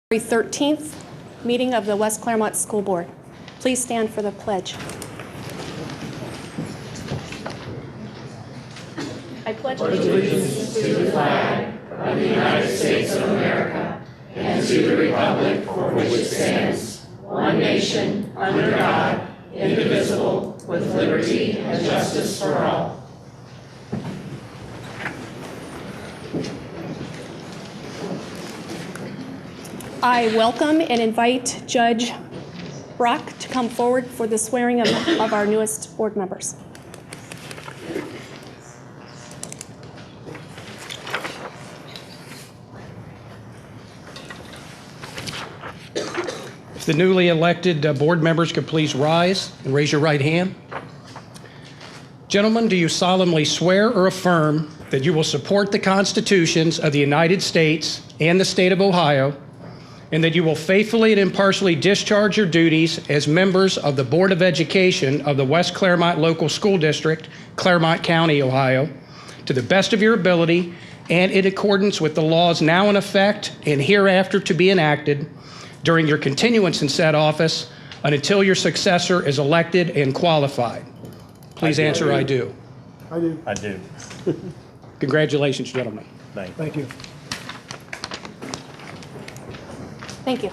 February 13th meeting of the West Claremont School Board. Please stand for the pledge. I pledge allegiance to the flag of the United States of America and to the republic for which it stands, one nation, under God, indivisible, with liberty and justice for all. I welcome and invite Judge Brock to come forward for the swearing of our newest board members. If the newly elected board members could please rise and raise your right hand. Gentlemen, do you solemnly swear or affirm that you will support the constitutions of the United States and the state of Ohio, and that you will faithfully and impartially discharge your duties as members of the Board of Education of the West Claremont Local School District, Claremont County, Ohio, to the best of your ability and in accordance with the laws now in effect and hereafter to be enacted during your continuance in said office and until your successor is elected and qualified? Please answer, I do. I do. I do. Congratulations, gentlemen. Thank you. Thank you.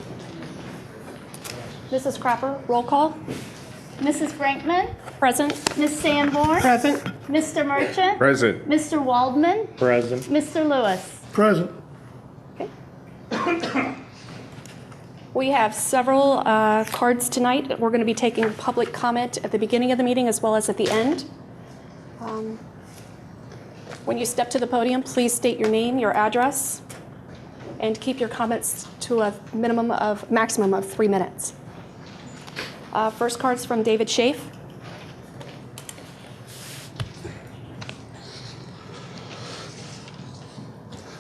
Mrs. Crapper, roll call. Mrs. Frankman? Present. Ms. Sanborn? Present. Mr. Merchant? Present. Mr. Waldman? Present. Mr. Lewis? Present. Okay. We have several cards tonight. We're going to be taking public comment at the beginning of the meeting as well as at the end. When you step to the podium, please state your name, your address, and keep your comments to a maximum of 3 minutes. First card's from David Schaaf.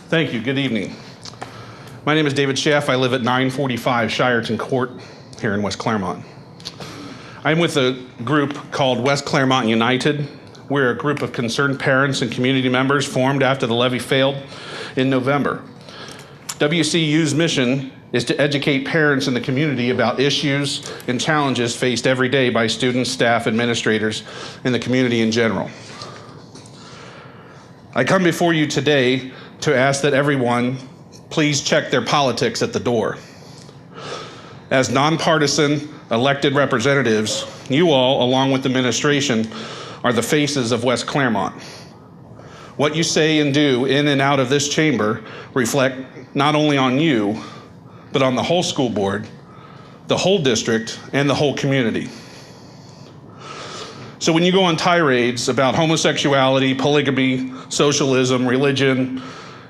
Thank you. Good evening. My name is David Schaaf. I live at 945 Shireton Court here in West Claremont. I'm with a group called West Claremont United. We're a group of concerned parents and community members formed after the levy failed in November. WCU's mission is to educate parents in the community about issues and challenges faced every day by students, staff, administrators, and the community in general. I come before you today to ask that everyone please check their politics at the door. As nonpartisan elected representatives, you all, along with the administration, are the faces of West Claremont. What you say and do in and out of this chamber reflect not only on you, but on the whole school board, the whole district, and the whole community. So when you go on tirades about homosexuality, polygamy, socialism, religion,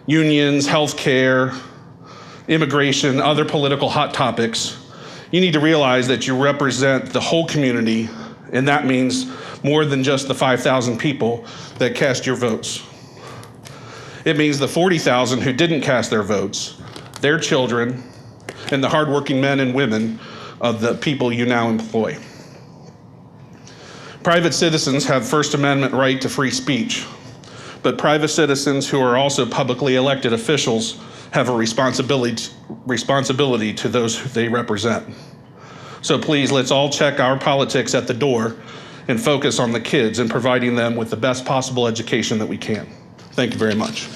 unions, healthcare, immigration, other political hot topics, you need to realize that you represent the whole community, and that means more than just the 5,000 people that cast your votes. It means the 40,000 who didn't cast their votes, their children, and the hardworking men and women of the people you now employ. Private citizens have First Amendment right to free speech, but private citizens who are also publicly elected officials have a responsibility to those who they represent. So please, let's all check our politics at the door and focus on the kids and providing them with the best possible education that we can. Thank you very much.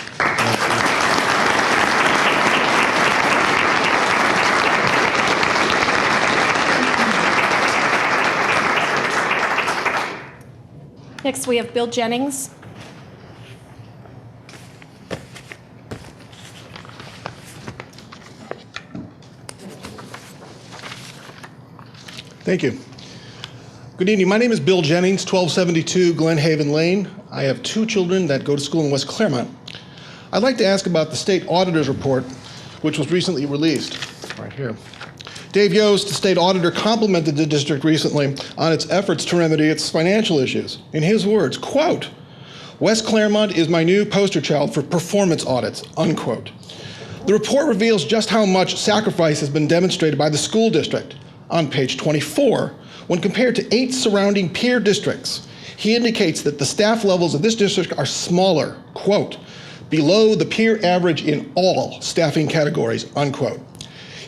Next, we have Bill Jennings. Thank you. Good evening. My name is Bill Jennings, 1272 Glen Haven Lane. I have 2 children that go to school in West Claremont. I'd like to ask about the state auditor's report, which was recently released, right here. Dave Yost, the state auditor, complimented the district recently on its efforts to remedy its financial issues. In his words, quote, "West Claremont is my new poster child for performance audits," unquote. The report reveals just how much sacrifice has been demonstrated by the school district. On page 24, when compared to 8 surrounding peer districts, he indicates that the staff levels of this district are smaller, quote, below the peer average in all staffing categories, unquote.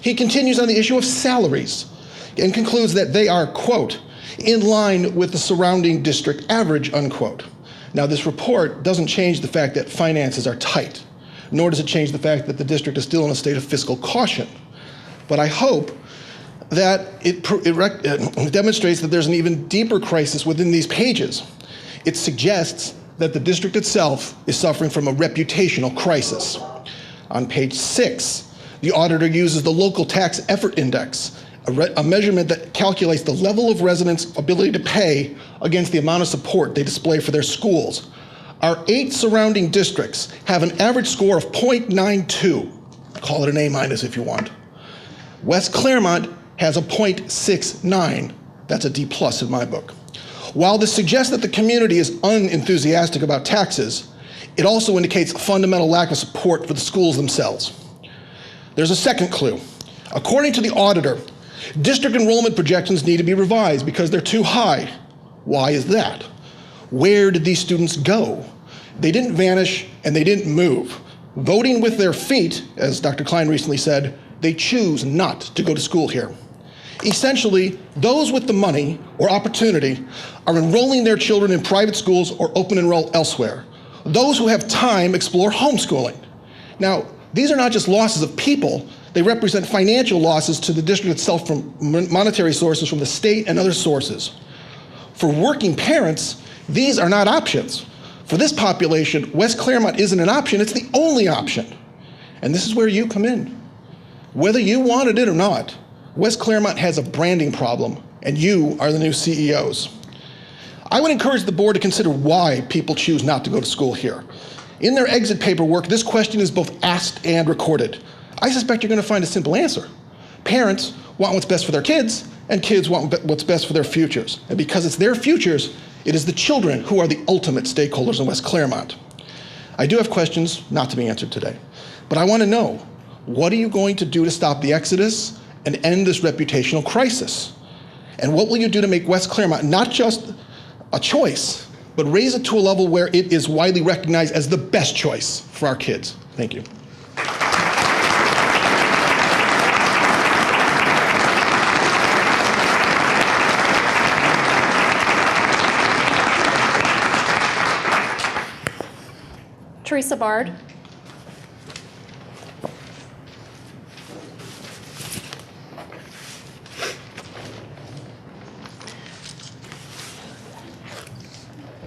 He continues on the issue of salaries and concludes that they are, quote, in line with the surrounding district average, unquote. Now, this report doesn't change the fact that finances are tight, nor does it change the fact that the district is still in a state of fiscal caution. But I hope that it demonstrates that there's an even deeper crisis within these pages. It suggests that the district itself is suffering from a reputational crisis. On page 6, the auditor uses the local tax effort index, a measurement that calculates the level of residents' ability to pay against the amount of support they display for their schools. Our 8 surrounding districts have an average score of 0.92. Call it an A- if you want. West Claremont has a 0.69. That's a D+ in my book. While this suggests that the community is unenthusiastic about taxes, it also indicates a fundamental lack of support for the schools themselves. There's a second clue. According to the auditor, district enrollment projections need to be revised because they're too high. Why is that? Where did these students go? They didn't vanish and they didn't move. Voting with their feet, as Dr. Klein recently said, they choose not to go to school here. Essentially, those with the money or opportunity are enrolling their children in private schools or open enroll elsewhere. Those who have time explore homeschooling. Now, these are not just losses of people, they represent financial losses to the district itself from monetary sources from the state and other sources. For working parents, these are not options. For this population, West Claremont isn't an option, it's the only option. And this is where you come in. Whether you wanted it or not, West Claremont has a branding problem, and you are the new CEOs. I would encourage the board to consider why people choose not to go to school here. In their exit paperwork, this question is both asked and recorded. I suspect you're going to find a simple answer. Parents want what's best for their kids, and kids want what's best for their futures. And because it's their futures, it is the children who are the ultimate stakeholders in West Claremont. I do have questions not to be answered today, but I want to know, what are you going to do to stop the exodus and end this reputational crisis? And what will you do to make West Claremont not just a choice, but raise it to a level where it is widely recognized as the best choice for our kids? Thank you. Teresa Bard.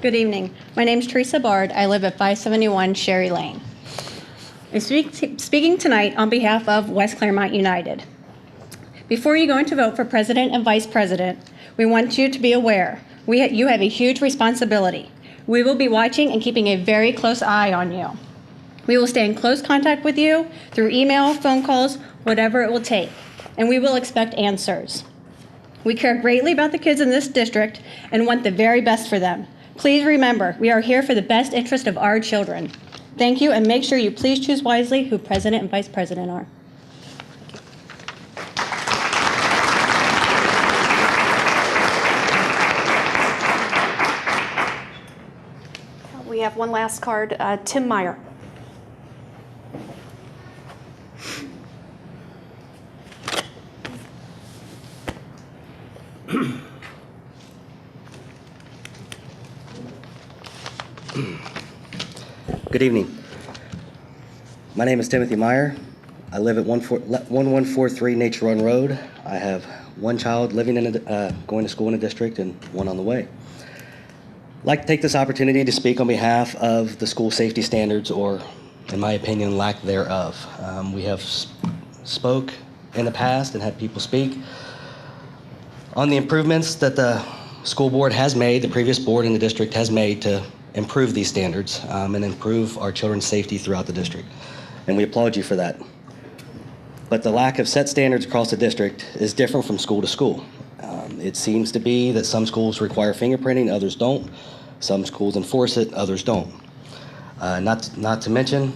Good evening. My name is Teresa Bard. I live at 571 Sherry Lane. I'm speaking tonight on behalf of West Claremont United. Before you go in to vote for president and vice president, we want you to be aware you have a huge responsibility. We will be watching and keeping a very close eye on you. We will stay in close contact with you through email, phone calls, whatever it will take, and we will expect answers. We care greatly about the kids in this district and want the very best for them. Please remember, we are here for the best interest of our children. Thank you, and make sure you please choose wisely who president and vice president are. We have one last card, Tim Meyer. Good evening. My name is Timothy Meyer. I live at 1143 Nature Run Road. I have one child living going to school in the district and one on the way. I'd like to take this opportunity to speak on behalf of the school safety standards, or in my opinion, lack thereof. We have spoke in the past and had people speak on the improvements that the school board has made, the previous board in the district has made to improve these standards and improve our children's safety throughout the district. And we applaud you for that. But the lack of set standards across the district is different from school to school. It seems to be that some schools require fingerprinting, others don't. Some schools enforce it, others don't. Not to mention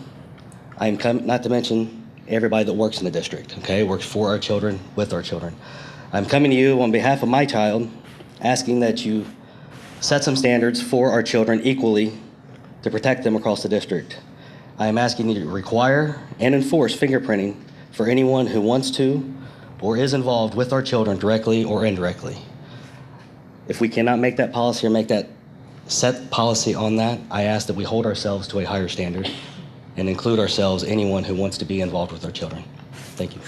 everybody that works in the district, okay? Works for our children, with our children. I'm coming to you on behalf of my child, asking that you set some standards for our children equally to protect them across the district. I am asking you to require and enforce fingerprinting for anyone who wants to or is involved with our children directly or indirectly. If we cannot make that policy or make that set policy on that, I ask that we hold ourselves to a higher standard and include ourselves, anyone who wants to be involved with our children. Thank you.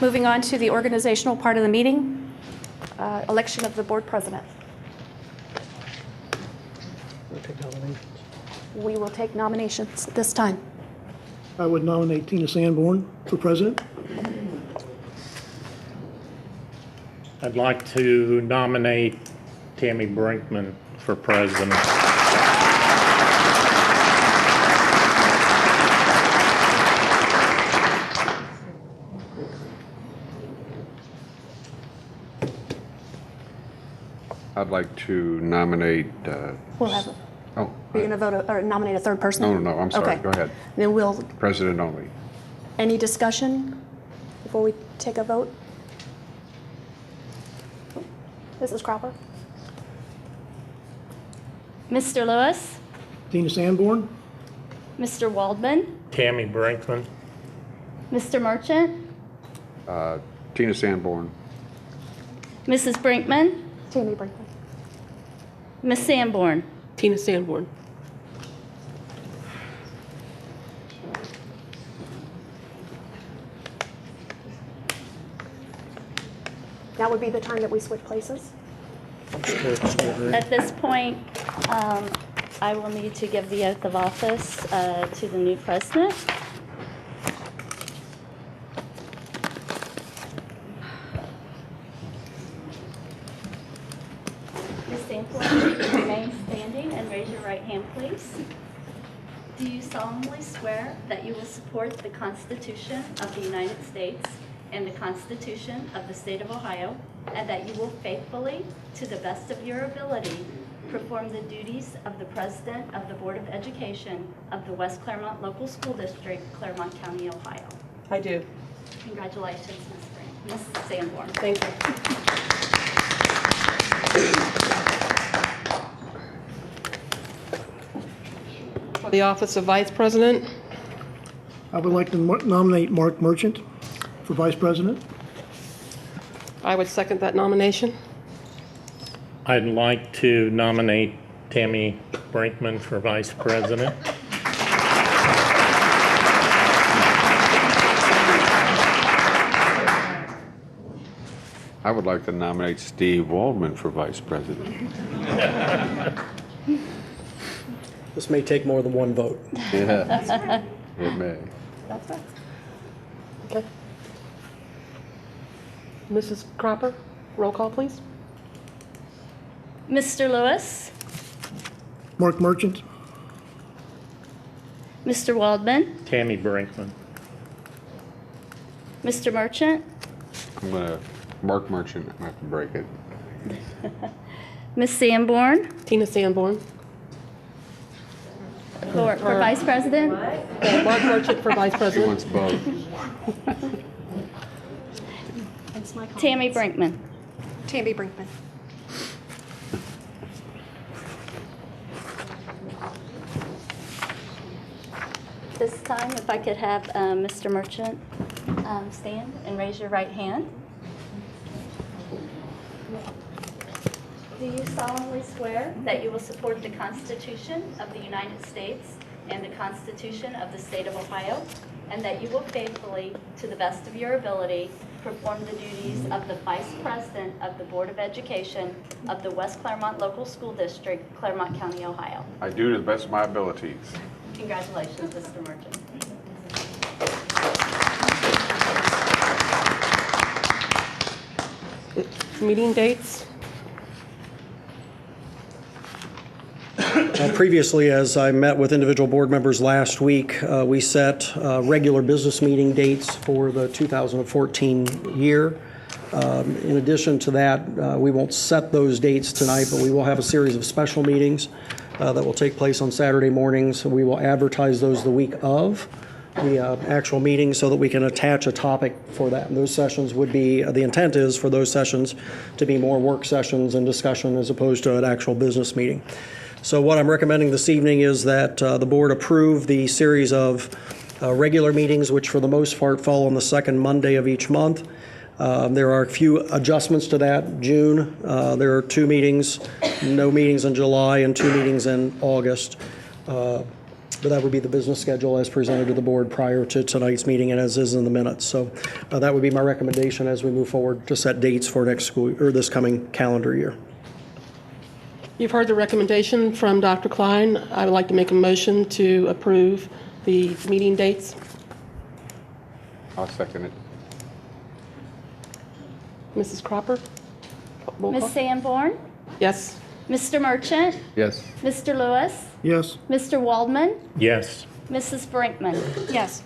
Moving on to the organizational part of the meeting, election of the board president. We will take nominations this time. I would nominate Tina Sanborn for president. I'd like to nominate Tammy Brinkman for president. I'd like to nominate. We'll have, Oh, you're going to vote or nominate a third person? no, I'm sorry. Okay. Go ahead. Then we'll, President only. any discussion before we take a vote? Mrs. Cropper? Mr. Lewis, Tina Sanborn. Mr. Waldman, Tammy Brinkman. Mr. Merchant, Tina Sanborn. Mrs. Brinkman, Tammy Brinkman. Miss Sanborn. Tina Sanborn. That would be the time that we switch places. At this point, I will need to give the oath of office to the new president. Ms. Sanborn, remain standing and raise your right hand, please. Do you solemnly swear that you will support the Constitution of the United States and the Constitution of the State of Ohio, and that you will faithfully, to the best of your ability, perform the duties of the President of the Board of Education of the West Claremont Local School District, Claremont County, Ohio? I do. Congratulations, Ms. Sanborn. Thank you. For the office of Vice President, I would like to nominate Mark Merchant for vice president. I would second that nomination. I'd like to nominate Tammy Brinkman for vice president. I would like to nominate Steve Waldman for vice president. This may take more than one vote. Yeah, it may. That's right. Okay. Mrs. Cropper, roll call, please. Mr. Lewis, Mark Merchant. Mr. Waldman, Tammy Brinkman. Mr. Merchant, I'm gonna, Mark Merchant, I'm gonna have to break it. Miss Sanborn, Tina Sanborn. for vice president. Mark Merchant for vice She president. wants both. That's my comment. Tammy Brinkman. Tammy Brinkman. This time, if I could have Mr. Merchant stand and raise your right hand. Do you solemnly swear that you will support the Constitution of the United States and the Constitution of the State of Ohio, and that you will faithfully, to the best of your ability, perform the duties of the Vice President of the Board of Education of the West Claremont Local School District, Claremont County, Ohio? I do to the best of my abilities. Congratulations, Mr. Merchant. Meeting dates. Previously, as I met with individual board members last week, we set regular business meeting dates for the 2014 year. In addition to that, we won't set those dates tonight, but we will have a series of special meetings that will take place on Saturday mornings. We will advertise those the week of. the actual meeting so that we can attach a topic for that. And those sessions would be, the intent is for those sessions to be more work sessions and discussion as opposed to an actual business meeting. So what I'm recommending this evening is that the board approve the series of regular meetings, which for the most part fall on the second Monday of each month. There are a few adjustments to that. June, there are 2 meetings, no meetings in July, and 2 meetings in August. But that would be the business schedule as presented to the board prior to tonight's meeting and as is in the minutes. So that would be my recommendation as we move forward to set dates for next school or this coming calendar year. You've heard the recommendation from Dr. Klein. I would like to make a motion to approve the meeting dates. I'll second it. Mrs. Cropper? Roll Ms. call. Sanborn, Yes. Mr. Merchant, Yes. Mr. Lewis, Yes. Mr. Waldman, Yes. Mrs. Brinkman. Yes.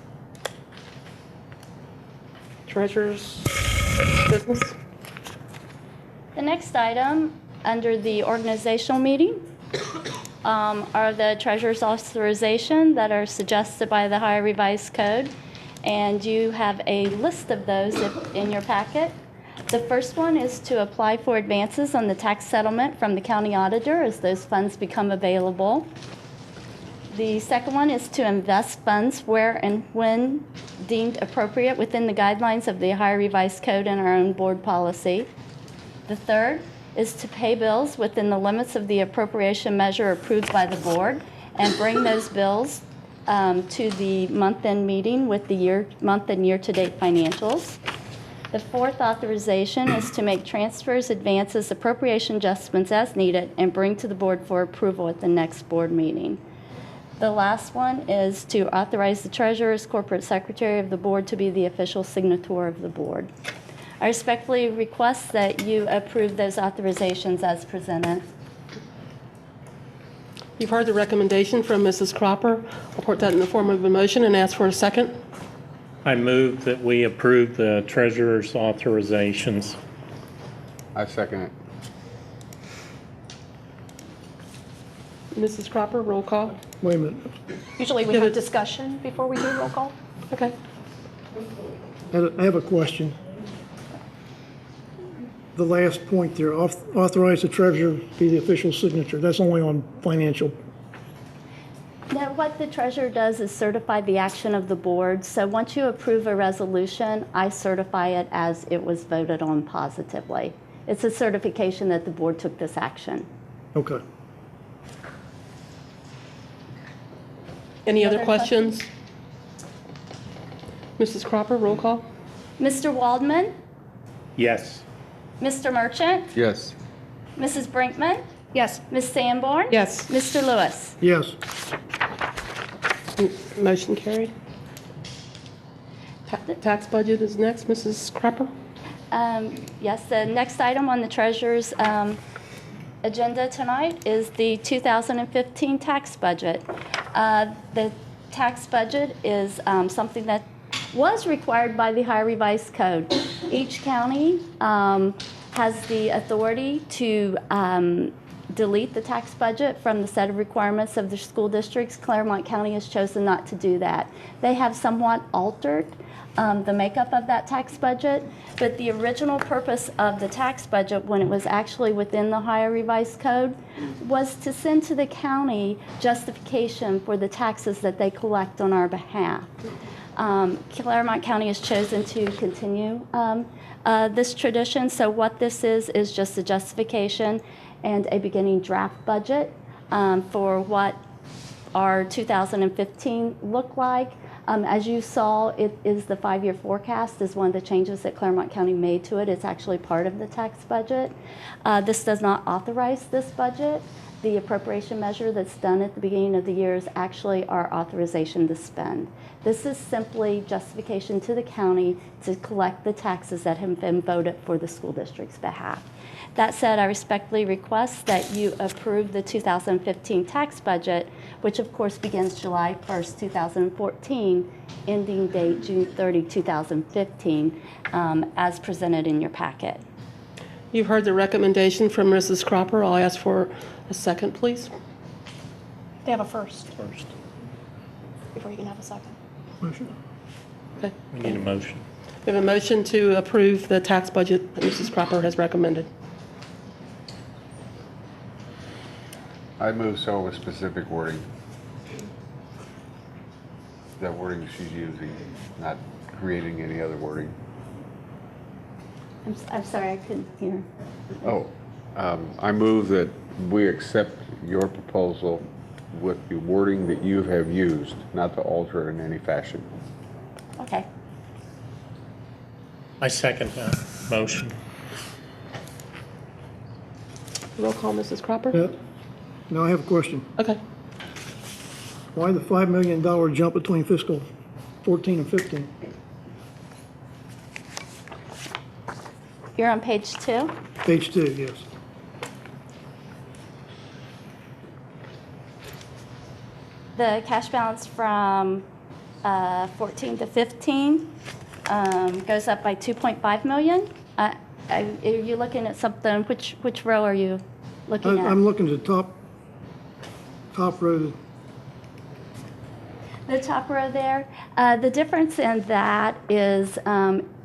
Treasurer's business? The next item under the organizational meeting are the treasurer's authorization that are suggested by the Ohio Revised Code. And you have a list of those in your packet. The first one is to apply for advances on the tax settlement from the county auditor as those funds become available. The second one is to invest funds where and when deemed appropriate within the guidelines of the Ohio Revised Code and our own board policy. The third is to pay bills within the limits of the appropriation measure approved by the board and bring those bills to the month-end meeting with the month and year-to-date financials. The fourth authorization is to make transfers, advances, appropriation adjustments as needed and bring to the board for approval at the next board meeting. The last one is to authorize the treasurer as corporate secretary of the board to be the official signator of the board. I respectfully request that you approve those authorizations as presented. You've heard the recommendation from Mrs. Cropper. I'll put that in the form of a motion and ask for a second. I move that we approve the treasurer's authorizations. I second it. Mrs. Cropper, roll call. Wait a minute. Usually we have discussion before we do roll call. Okay. I have a question. The last point there, authorize the treasurer be the official signature. That's only on financial. Now, what the treasurer does is certify the action of the board. So once you approve a resolution, I certify it as it was voted on positively. It's a certification that the board took this action. Okay. Any other questions? Mrs. Cropper, roll call. Mr. Waldman, Yes. Mr. Merchant, Yes. Mrs. Brinkman, Yes. Ms. Sanborn, Yes. Mr. Lewis. Yes. Motion carried. Tax budget is next. Mrs. Cropper? Yes, the next item on the treasurer's agenda tonight is the 2015 tax budget. The tax budget is something that was required by the Ohio Revised Code. Each county has the authority to delete the tax budget from the set of requirements of the school districts. Claremont County has chosen not to do that. They have somewhat altered the makeup of that tax budget, but the original purpose of the tax budget when it was actually within the Ohio Revised Code was to send to the county justification for the taxes that they collect on our behalf. Claremont County has chosen to continue this tradition, so what this is just a justification and a beginning draft budget for what our 2015 looked like. As you saw, it is the 5-year forecast is one of the changes that Claremont County made to it. It's actually part of the tax budget. This does not authorize this budget. The appropriation measure that's done at the beginning of the year is actually our authorization to spend. This is simply justification to the county to collect the taxes that have been voted for the school district's behalf. That said, I respectfully request that you approve the 2015 tax budget, which of course begins July 1st, 2014, ending date June 30, 2015, as presented in your packet. You've heard the recommendation from Mrs. Cropper. I'll ask for a second, please. They have a first before you can have a second. Motion. Okay. We need a motion. We have a motion to approve the tax budget that Mrs. Cropper has recommended. I move so with specific wording. That wording she's using, not creating any other wording. I'm sorry, I couldn't hear. I move that we accept your proposal with the wording that you have used, not to alter it in any fashion. Okay. I second that motion. Roll call, Mrs. Cropper? Yeah. Now I have a question. Okay. Why the $5 million jump between fiscal 14 and 15? You're on page 2? Page 2, yes. The cash balance from 14 to 15 goes up by 2.5 million. Are you looking at something? Which row are you looking at? I'm looking at the top row. The top row there. The difference in that is,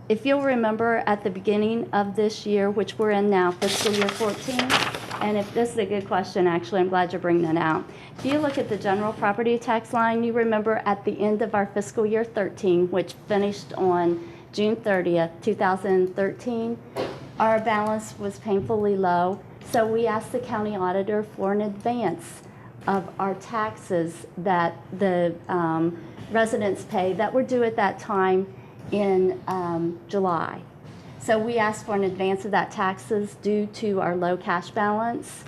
if you'll remember at the beginning of this year, which we're in now, fiscal year 14, and if this is a good question, actually, I'm glad you're bringing that out. If you look at the general property tax line, you remember at the end of our fiscal year 13, which finished on June 30th, 2013, our balance was painfully low. So we asked the county auditor for an advance of our taxes that the residents pay that were due at that time in July. So we asked for an advance of that taxes due to our low cash balance.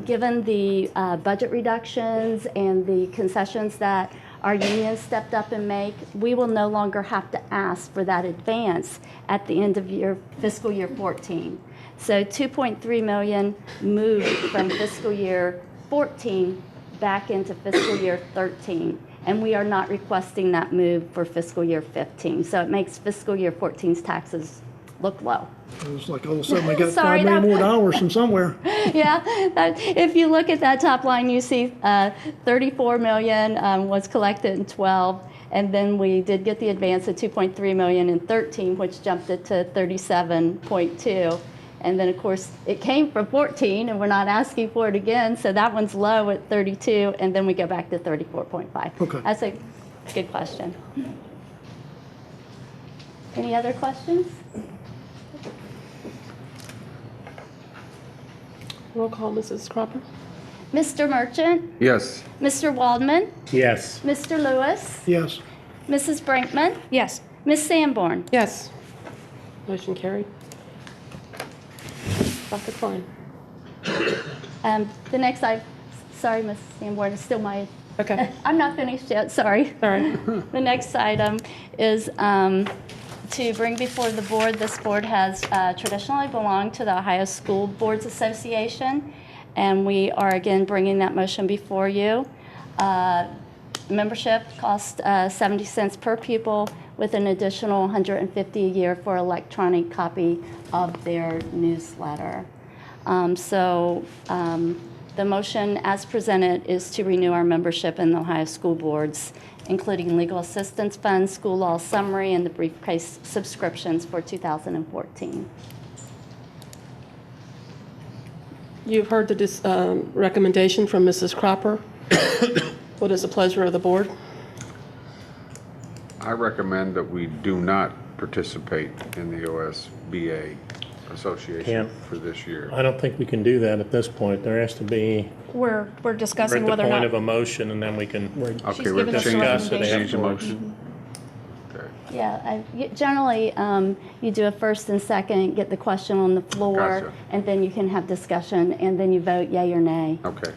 Given the budget reductions and the concessions that our unions stepped up and make, we will no longer have to ask for that advance at the end of fiscal year 14. So 2.3 million moved from fiscal year 14 back into fiscal year 13. And we are not requesting that move for fiscal year 15. So it makes fiscal year 14's taxes look low. It's like all of a sudden we got Sorry, $5 million more dollars from somewhere. Yeah, if you look at that top line, you see 34 million was collected in 12, and then we did get the advance of 2.3 million in 13, which jumped it to 37.2. And then, of course, it came from 14, and we're not asking for it again, so that one's low at 32, and then we go back to 34.5. Okay. That's a good question. Any other questions? Roll call, Mrs. Cropper? Mr. Merchant? Yes. Mr. Waldman? Yes. Mr. Lewis? Yes. Mrs. Brinkman? Yes. Ms. Sanborn? Yes. Motion carried. Dr. Klein? The next sorry, Ms. Sanborn, it's still my, Okay. I'm not finished yet, sorry. Sorry. The next item is to bring before the board. This board has traditionally belonged to the Ohio School Boards Association, and we are again bringing that motion before you. Membership costs 70 cents per pupil with an additional 150 a year for electronic copy of their newsletter. The motion as presented is to renew our membership in the Ohio School Boards, including legal assistance funds, school law summary, and the briefcase subscriptions for 2014. You've heard the recommendation from Mrs. Cropper. What is the pleasure of the board? I recommend that we do not participate in the OSBA Association Can't. for this year. I don't think we can do that at this point. There has to be, We're we're discussing at the whether or point not. of a motion, and then we can, Okay, we're given us a discuss it change the afterwards. motion. Okay. Yeah, generally, you do a first and second, get the question on the floor, Gotcha. and then you can have discussion, and then you vote yay or nay. Okay.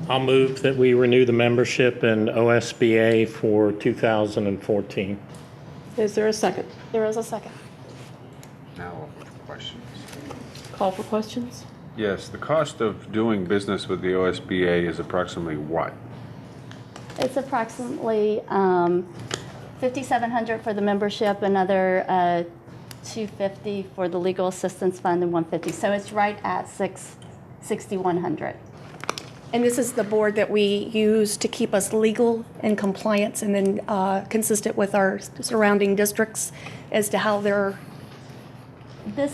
I'll move that we renew the membership in OSBA for 2014. Is there a second? There is a second. Now, questions. Call for questions? Yes, the cost of doing business with the OSBA is approximately what? It's approximately $5,700 for the membership, another $250 for the legal assistance fund, and $150. So it's right at $6,100. And this is the board that we use to keep us legal and compliance and then consistent with our surrounding districts as to how their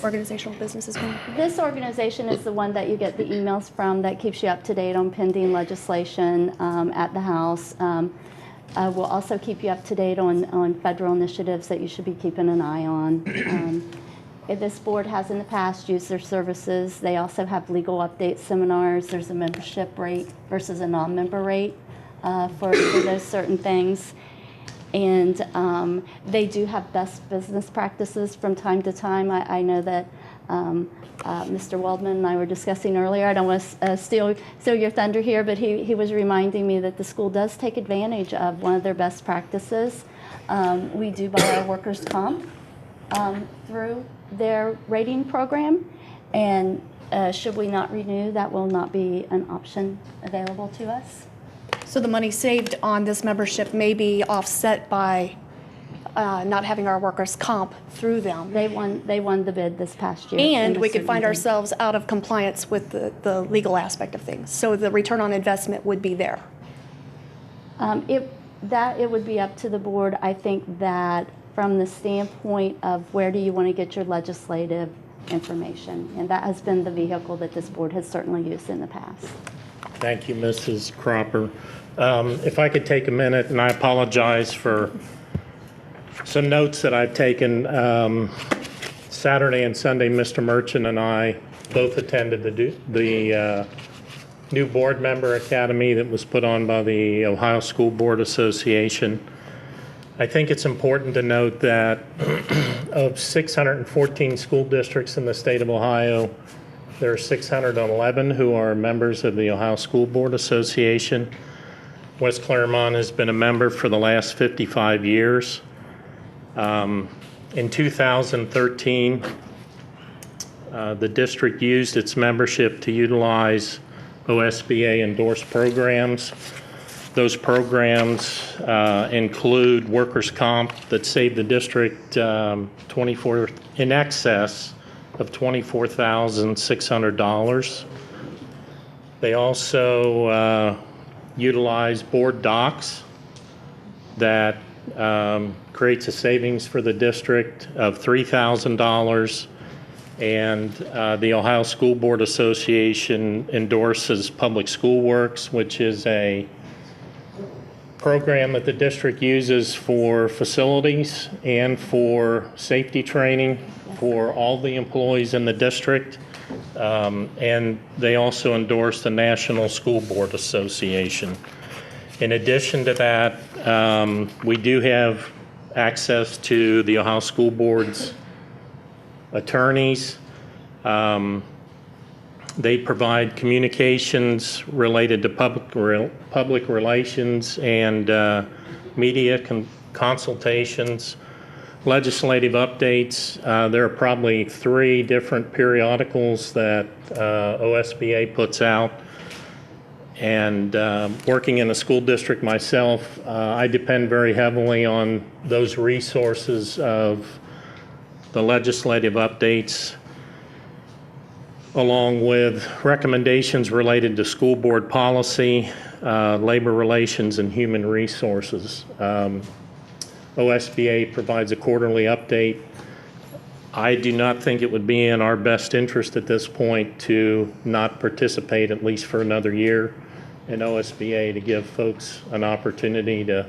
organizational business is going. This organization is the one that you get the emails from that keeps you up to date on pending legislation at the House. We'll also keep you up to date on federal initiatives that you should be keeping an eye on. This board has in the past used their services. They also have legal update seminars. There's a membership rate versus a non-member rate for those certain things. And they do have best business practices from time to time. I know that Mr. Waldman and I were discussing earlier. I don't want to steal your thunder here, but he was reminding me that the school does take advantage of one of their best practices. We do buy our workers' comp through their rating program, and should we not renew, that will not be an option available to us. So the money saved on this membership may be offset by not having our workers' comp through them. They won the bid this past year. And we could find ourselves out of compliance with the legal aspect of things. So the return on investment would be there. It would be up to the board. I think that from the standpoint of where do you want to get your legislative information, and that has been the vehicle that this board has certainly used in the past. Thank you, Mrs. Cropper. If I could take a minute, and I apologize for some notes that I've taken. Saturday and Sunday, Mr. Merchant and I both attended the new board member academy that was put on by the Ohio School Board Association. I think it's important to note that of 614 school districts in the state of Ohio, there are 611 who are members of the Ohio School Board Association. West Claremont has been a member for the last 55 years. In 2013, the district used its membership to utilize OSBA endorsed programs. Those programs include workers' comp that saved the district in excess of $24,600. They also utilize board docs that creates a savings for the district of $3,000. And the Ohio School Board Association endorses Public School Works, which is a program that the district uses for facilities and for safety training for all the employees in the district. And they also endorse the National School Board Association. In addition to that, we do have access to the Ohio School Board's attorneys. They provide communications related to public relations and media consultations, legislative updates. There are probably 3 different periodicals that OSBA puts out. And working in a school district myself, I depend very heavily on those resources of the legislative updates, along with recommendations related to school board policy, labor relations, and human resources. OSBA provides a quarterly update. I do not think it would be in our best interest at this point to not participate, at least for another year, in OSBA, to give folks an opportunity to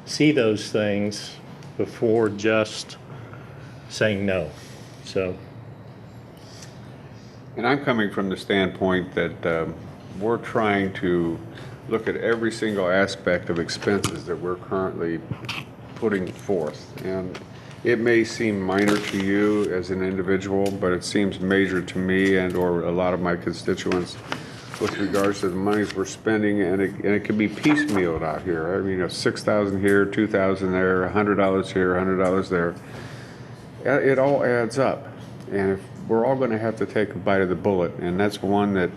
see those things before just saying no. So. And I'm coming from the standpoint that we're trying to look at every single aspect of expenses that we're currently putting forth. And it may seem minor to you as an individual, but it seems major to me and or a lot of my constituents with regards to the monies we're spending, and it can be piecemealed out here. I mean, $6,000 here, $2,000 there, $100 here, $100 there. It all adds up. And if we're all going to have to take a bite of the bullet, and that's one that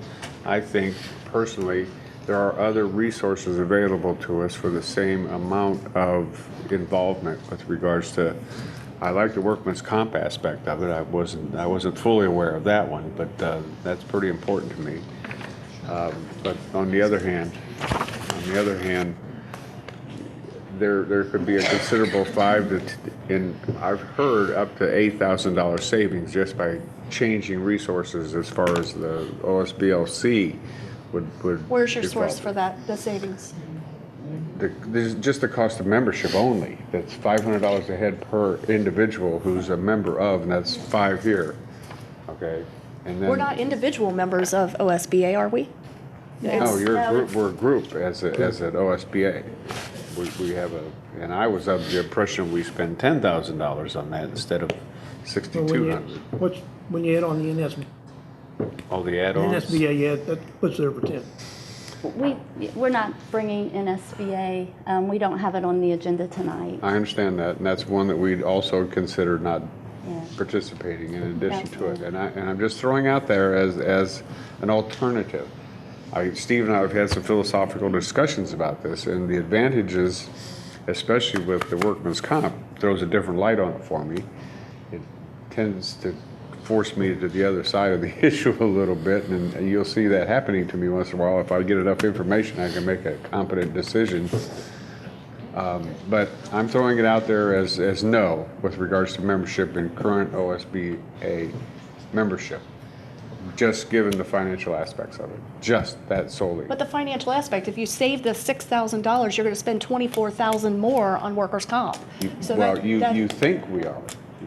I think personally there are other resources available to us for the same amount of involvement with regards to. I like the workman's comp aspect of it. I wasn't fully aware of that one, but that's pretty important to me. But on the other hand, there could be a considerable I've heard up to $8,000 savings just by changing resources as far as the OSBLC would. Where's your evolve. source for that, the savings? There's just the cost of membership only. That's $500 a head per individual who's a member of, and that's 5 here. Okay, and then We're not individual members of OSBA, are we? No, you're a group. We're a group as an OSBA. We have and I was of the impression we spend $10,000 on that instead of $6,200. When you add on the All the add-ons. NSBA, yeah, that puts it over 10. We're not bringing NSBA. We don't have it on the agenda tonight. I understand that, and that's one that we'd also consider not participating in addition to it. And I'm just throwing out there as an alternative. Steve and I have had some philosophical discussions about this, and the advantages, especially with the workman's comp, throws a different light on it for me. It tends to force me to the other side of the issue a little bit, and you'll see that happening to me once in a while. If I get enough information, I can make a competent decision. But I'm throwing it out there as no with regards to membership in current OSBA membership, just given the financial aspects of it, just that solely. But the financial aspect, if you save the $6,000, you're going to spend $24,000 more on workers' comp. So You think we are.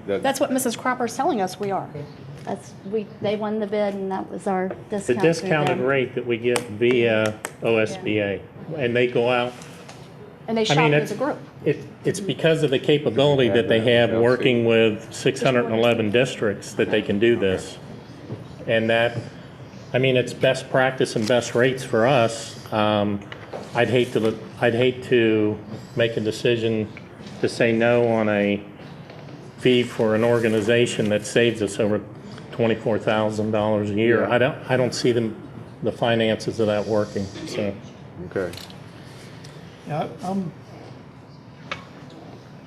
That's what Mrs. Cropper is telling us we are. They won the bid, and that was our discount. The discounted rate that we get via OSBA, and they go out. And they shop as a group. It's because of the capability that they have working with 611 districts that they can do this. And it's best practice and best rates for us. I'd hate to make a decision to say no on a fee for an organization that saves us over $24,000 a year. Yeah. I don't see the finances of that working. So. Okay. Yeah, I'm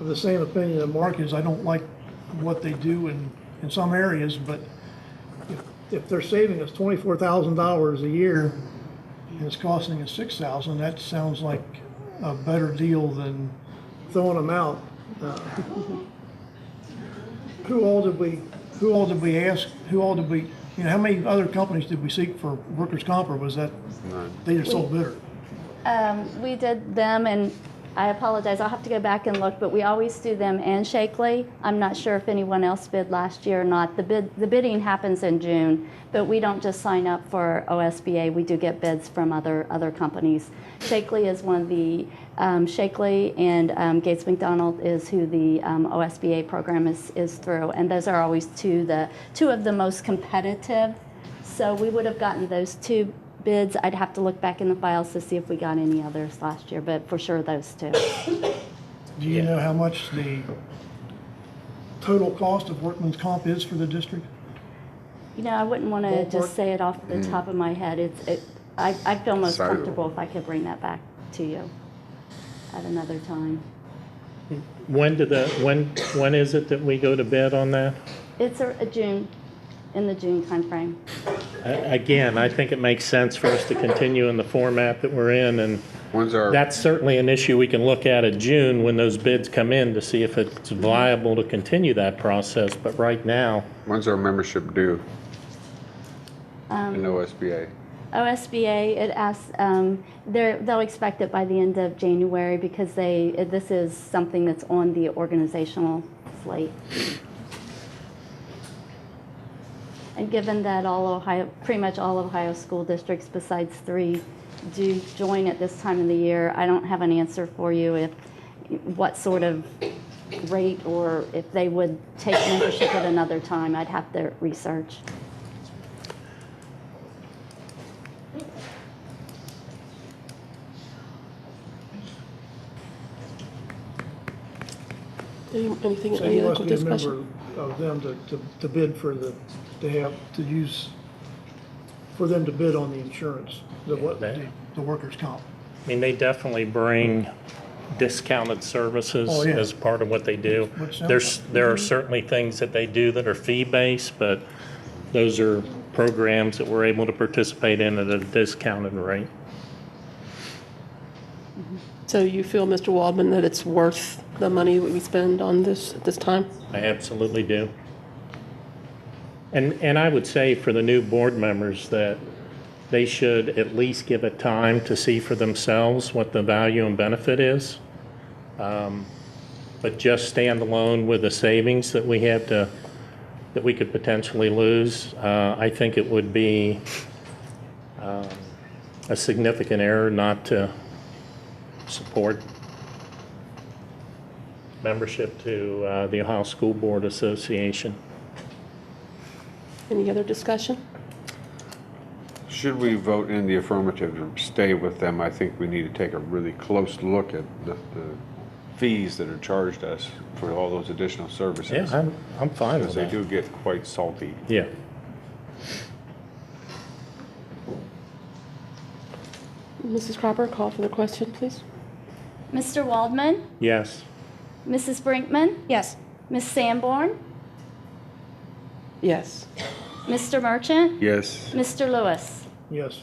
of the same opinion that Mark is. I don't like what they do in some areas, but if they're saving us $24,000 a year and it's costing us $6,000, that sounds like a better deal than throwing them out. Who all did we ask? How many other companies did we seek for workers' comp, or was that they just sold bidder? We did them, and I apologize, I'll have to go back and look, but we always do them and Shakely. I'm not sure if anyone else bid last year or not. The bidding happens in June, but we don't just sign up for OSBA. We do get bids from other companies. Shakely is one of the, Shakely and Gates McDonald is who the OSBA program is through, and those are always two of the most competitive. So we would have gotten those two bids. I'd have to look back in the files to see if we got any others last year, but for sure those two. Do you know how much the total cost of workman's comp is for the district? I wouldn't want to just say it off the top of my head. I feel most comfortable if I could bring that back to you at another time. When is it that we go to bid on that? It's in the June timeframe. Again, I think it makes sense for us to continue in the format that we're in, and that's certainly an issue we can look at June when those bids come in to see if it's viable to continue that process. But right now, when's our membership due in OSBA? OSBA, it asks, they'll expect it by the end of January because this is something that's on the organizational slate. And given that pretty much all Ohio school districts besides 3 do join at this time of the year, I don't have an answer for you what sort of rate or if they would take membership at another time. I'd have to research. Anything? So Any you other must be a discussion? member of them to bid for for them to bid on the insurance, the workers' comp. I mean, they definitely bring discounted services as part of what they do. There are certainly things that they do that are fee-based, but those are programs that we're able to participate in at a discounted rate. So you feel, Mr. Waldman, that it's worth the money that we spend on this at this time? I absolutely do. And I would say for the new board members that they should at least give it time to see for themselves what the value and benefit is. But just stand alone with the savings that we have that we could potentially lose, I think it would be a significant error not to support membership to the Ohio School Board Association. Any other discussion? Should we vote in the affirmative to stay with them, I think we need to take a really close look at the fees that are charged us for all those additional services. Yeah, I'm fine with Because they that. do get quite salty. Yeah. Mrs. Cropper, call for the question, please. Mr. Waldman, Yes. Mrs. Brinkman, Yes. Ms. Sanborn, Yes. Mr. Merchant, Yes. Mr. Lewis. Yes.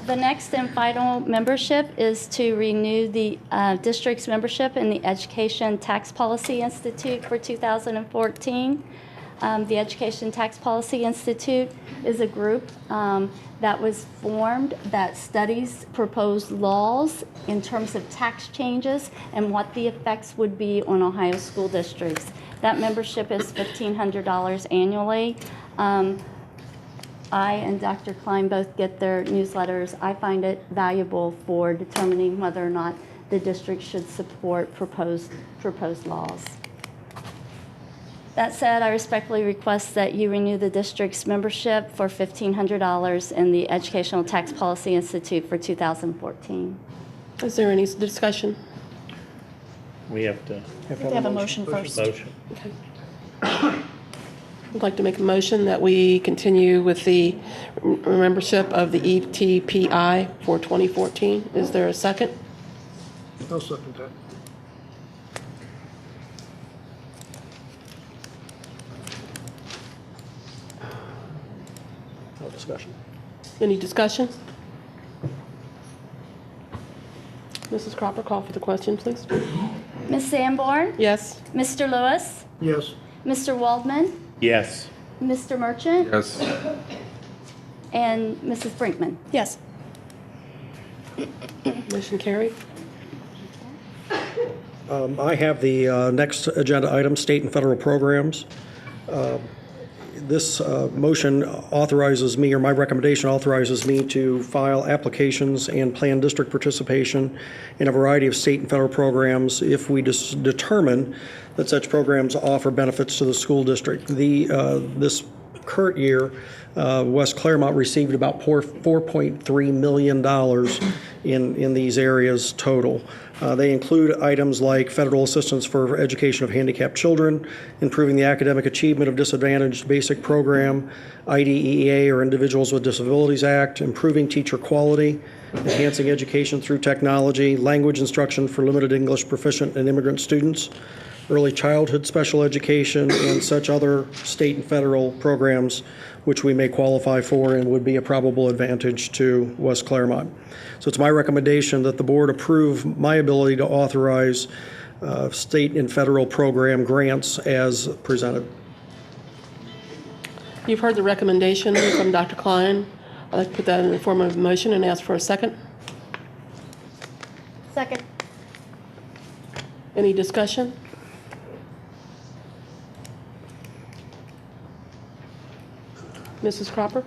The next and final membership is to renew the district's membership in the Education Tax Policy Institute for 2014. The Education Tax Policy Institute is a group that was formed that studies proposed laws in terms of tax changes and what the effects would be on Ohio school districts. That membership is $1,500 annually. I and Dr. Klein both get their newsletters. I find it valuable for determining whether or not the district should support proposed laws. That said, I respectfully request that you renew the district's membership for $1,500 in the Educational Tax Policy Institute for 2014. Is there any discussion? We have to have a motion first. motion. I'd like to make a motion that we continue with the membership of the ETPI for 2014. Is there a second? I'll second that. No discussion. Any discussion? Mrs. Cropper, call for the question, please. Ms. Sanborn, Yes. Mr. Lewis, Yes. Mr. Waldman, Yes. Mr. Merchant, Yes. and Mrs. Brinkman. Yes. Motion carried. I have the next agenda item, state and federal programs. This motion authorizes me, or my recommendation authorizes me to file applications and plan district participation in a variety of state and federal programs if we determine that such programs offer benefits to the school district. This current year, West Claremont received about $4.3 million in these areas total. They include items like federal assistance for education of handicapped children, improving the academic achievement of disadvantaged basic program, IDEA or Individuals with Disabilities Act, improving teacher quality, enhancing education through technology, language instruction for limited English proficient and immigrant students, early childhood special education, and such other state and federal programs which we may qualify for and would be a probable advantage to West Claremont. So it's my recommendation that the board approve my ability to authorize state and federal program grants as presented. You've heard the recommendation from Dr. Klein. I'd like to put that in the form of a motion and ask for a second. Second. Any discussion? Mrs. Cropper?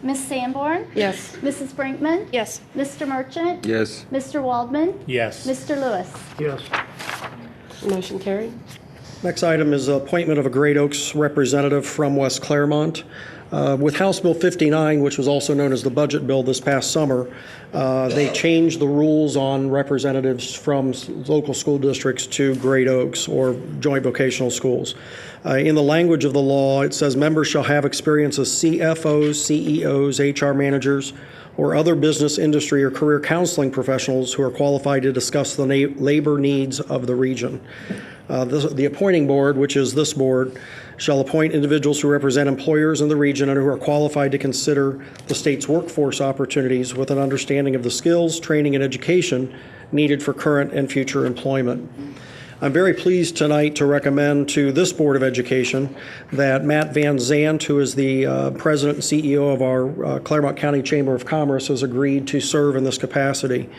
Ms. Sanborn, Yes. Mrs. Brinkman, Yes. Mr. Merchant, Yes. Mr. Waldman, Yes. Mr. Lewis. Yes. Motion carried. Next item is appointment of a Great Oaks representative from West Claremont. With House Bill 59, which was also known as the budget bill this past summer, they changed the rules on representatives from local school districts to Great Oaks or joint vocational schools. In the language of the law, it says members shall have experience as CFOs, CEOs, HR managers, or other business, industry, or career counseling professionals who are qualified to discuss the labor needs of the region. The appointing board, which is this board, shall appoint individuals who represent employers in the region and who are qualified to consider the state's workforce opportunities with an understanding of the skills, training, and education needed for current and future employment. I'm very pleased tonight to recommend to this Board of Education that Matt Van Zandt, who is the President and CEO of our Claremont County Chamber of Commerce, has agreed to serve in this capacity.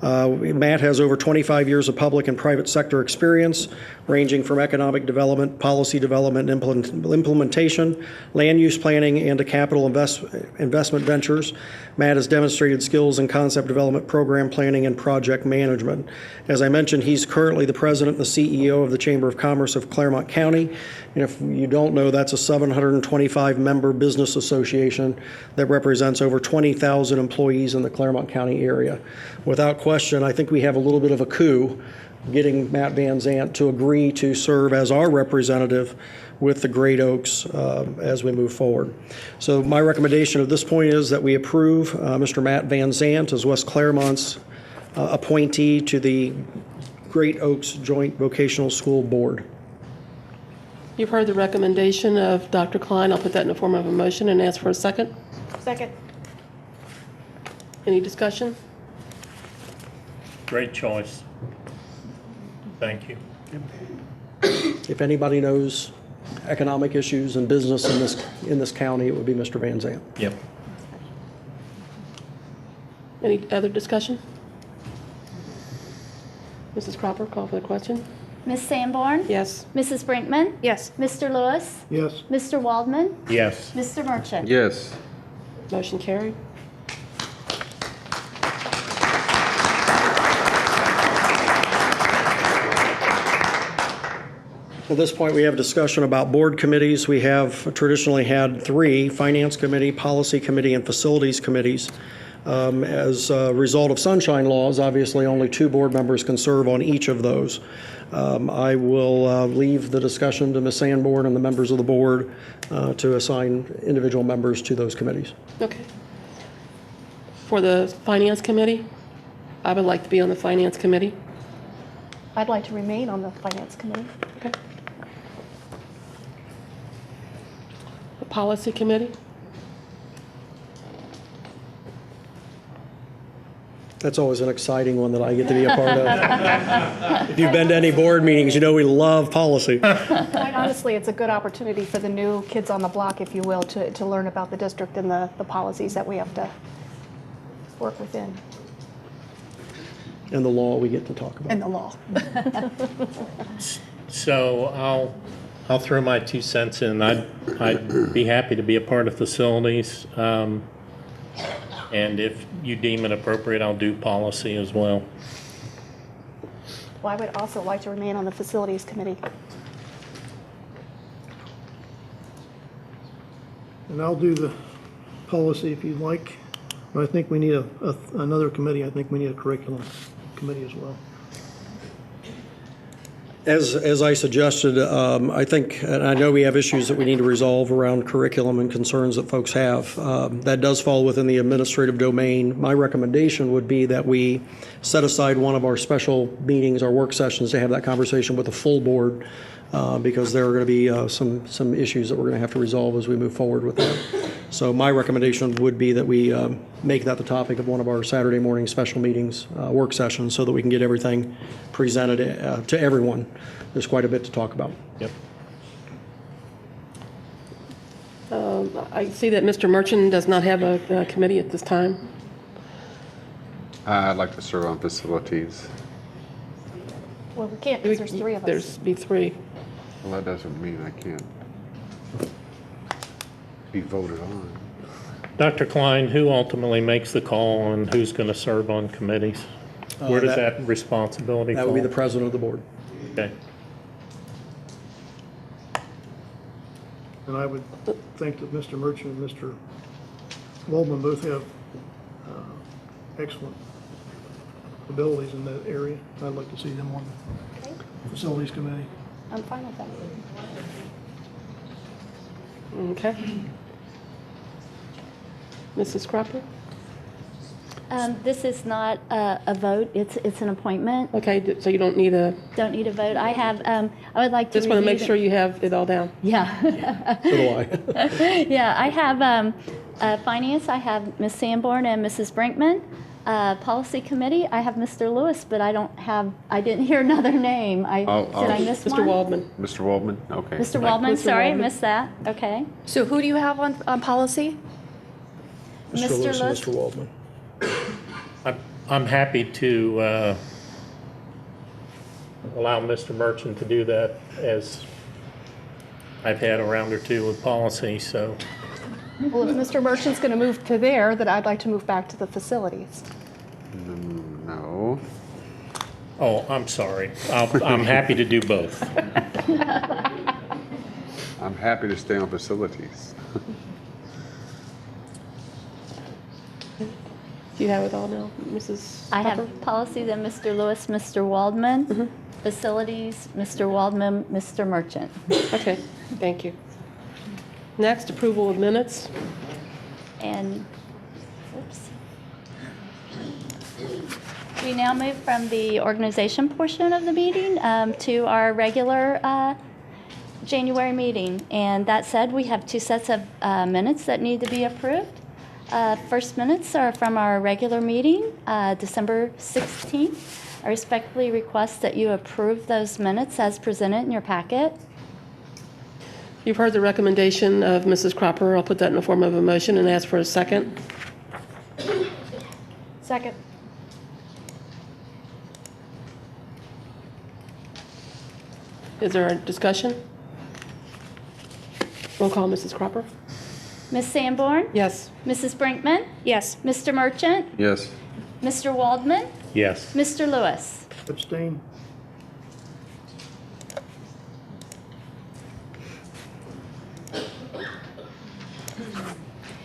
Matt has over 25 years of public and private sector experience, ranging from economic development, policy development, implementation, land use planning, and to capital investment ventures. Matt has demonstrated skills in concept development, program planning, and project management. As I mentioned, he's currently the president and the CEO of the Chamber of Commerce of Claremont County. And if you don't know, that's a 725-member business association that represents over 20,000 employees in the Claremont County area. Without question, I think we have a little bit of a coup getting Matt Van Zandt to agree to serve as our representative with the Great Oaks as we move forward. So my recommendation at this point is that we approve Mr. Matt Van Zandt as West Claremont's appointee to the Great Oaks Joint Vocational School Board. You've heard the recommendation of Dr. Klein. I'll put that in the form of a motion and ask for a second. Second. Any discussion? Great choice. Thank you. If anybody knows economic issues and business in this county, it would be Mr. Van Zandt. Yep. Any other discussion? Mrs. Cropper, call for the question. Ms. Sanborn? Yes. Mrs. Brinkman? Yes. Mr. Lewis? Yes. Mr. Waldman? Yes. Mr. Merchant? Yes. Motion carried. At this point, we have discussion about board committees. We have traditionally had 3: Finance Committee, Policy Committee, and Facilities Committees. As a result of sunshine laws, obviously only 2 board members can serve on each of those. I will leave the discussion to Ms. Sanborn and the members of the board to assign individual members to those committees. Okay. For the Finance Committee, I would like to be on the Finance Committee. I'd like to remain on the Finance Committee. Okay. The Policy Committee? That's always an exciting one that I get to be a part of. If you've been to any board meetings, you know we love policy. Quite honestly, it's a good opportunity for the new kids on the block, if you will, to learn about the district and the policies that we have to work within. And the law we get to talk about. And the law. So I'll throw my 2 cents in. I'd be happy to be a part of facilities. And if you deem it appropriate, I'll do policy as well. Well, I would also like to remain on the Facilities Committee. And I'll do the policy if you'd like. But I think we need another committee. I think we need a curriculum committee as well. As I suggested, I think, and I know we have issues that we need to resolve around curriculum and concerns that folks have. That does fall within the administrative domain. My recommendation would be that we set aside one of our special meetings, our work sessions, to have that conversation with the full board, because there are going to be some issues that we're going to have to resolve as we move forward with that. So my recommendation would be that we make that the topic of one of our Saturday morning special meetings, work sessions, so that we can get everything presented to everyone. There's quite a bit to talk about. Yep. I see that Mr. Merchant does not have a committee at this time. I'd like to serve on facilities. Well, we can't because there's 3 of us. There's be 3. Well, that doesn't mean I can't be voted on. Dr. Klein, who ultimately makes the call on who's going to serve on committees? Where does that responsibility fall? That would be the president of the board. Okay. And I would think that Mr. Merchant and Mr. Waldman both have excellent abilities in that area. I'd like to see them on the Facilities Committee. I'm fine with that. Okay. Mrs. Cropper? This is not a vote, it's an appointment. Okay, so you don't need a, Don't need a vote. I have, I would like to just want to make review sure you have it all down. Yeah. So do I. Yeah, I have Finance, I have Ms. Sanborn and Mrs. Brinkman. Policy Committee, I have Mr. Lewis, but I didn't hear another name. Did I miss one? Mr. Waldman. Mr. Waldman, okay. Mr. Waldman, Mr. sorry, I Waldman. missed that. Okay. So who do you have on policy? Mr. Mr. Lewis and Lewis? Mr. Waldman. I'm happy to allow Mr. Merchant to do that, as I've had a round or two with policy, so. Well, if Mr. Merchant's going to move to there, then I'd like to move back to the facilities. No. Oh, I'm sorry. I'm happy to do both. I'm happy to stay on facilities. Do you have it all now, Mrs. I Cropper? have policy, then Mr. Lewis, Mr. Waldman. Facilities, Mr. Waldman, Mr. Merchant. Okay, thank you. Next, approval of minutes. And, oops. We now move from the organization portion of the meeting to our regular January meeting. And that said, we have two sets of minutes that need to be approved. First minutes are from our regular meeting, December 16th. I respectfully request that you approve those minutes as presented in your packet. You've heard the recommendation of Mrs. Cropper. I'll put that in the form of a motion and ask for a second. Second. Is there a discussion? Roll call, Mrs. Cropper. Ms. Sanborn? Yes. Mrs. Brinkman? Yes. Mr. Merchant? Yes. Mr. Waldman? Yes. Mr. Lewis? Abstain.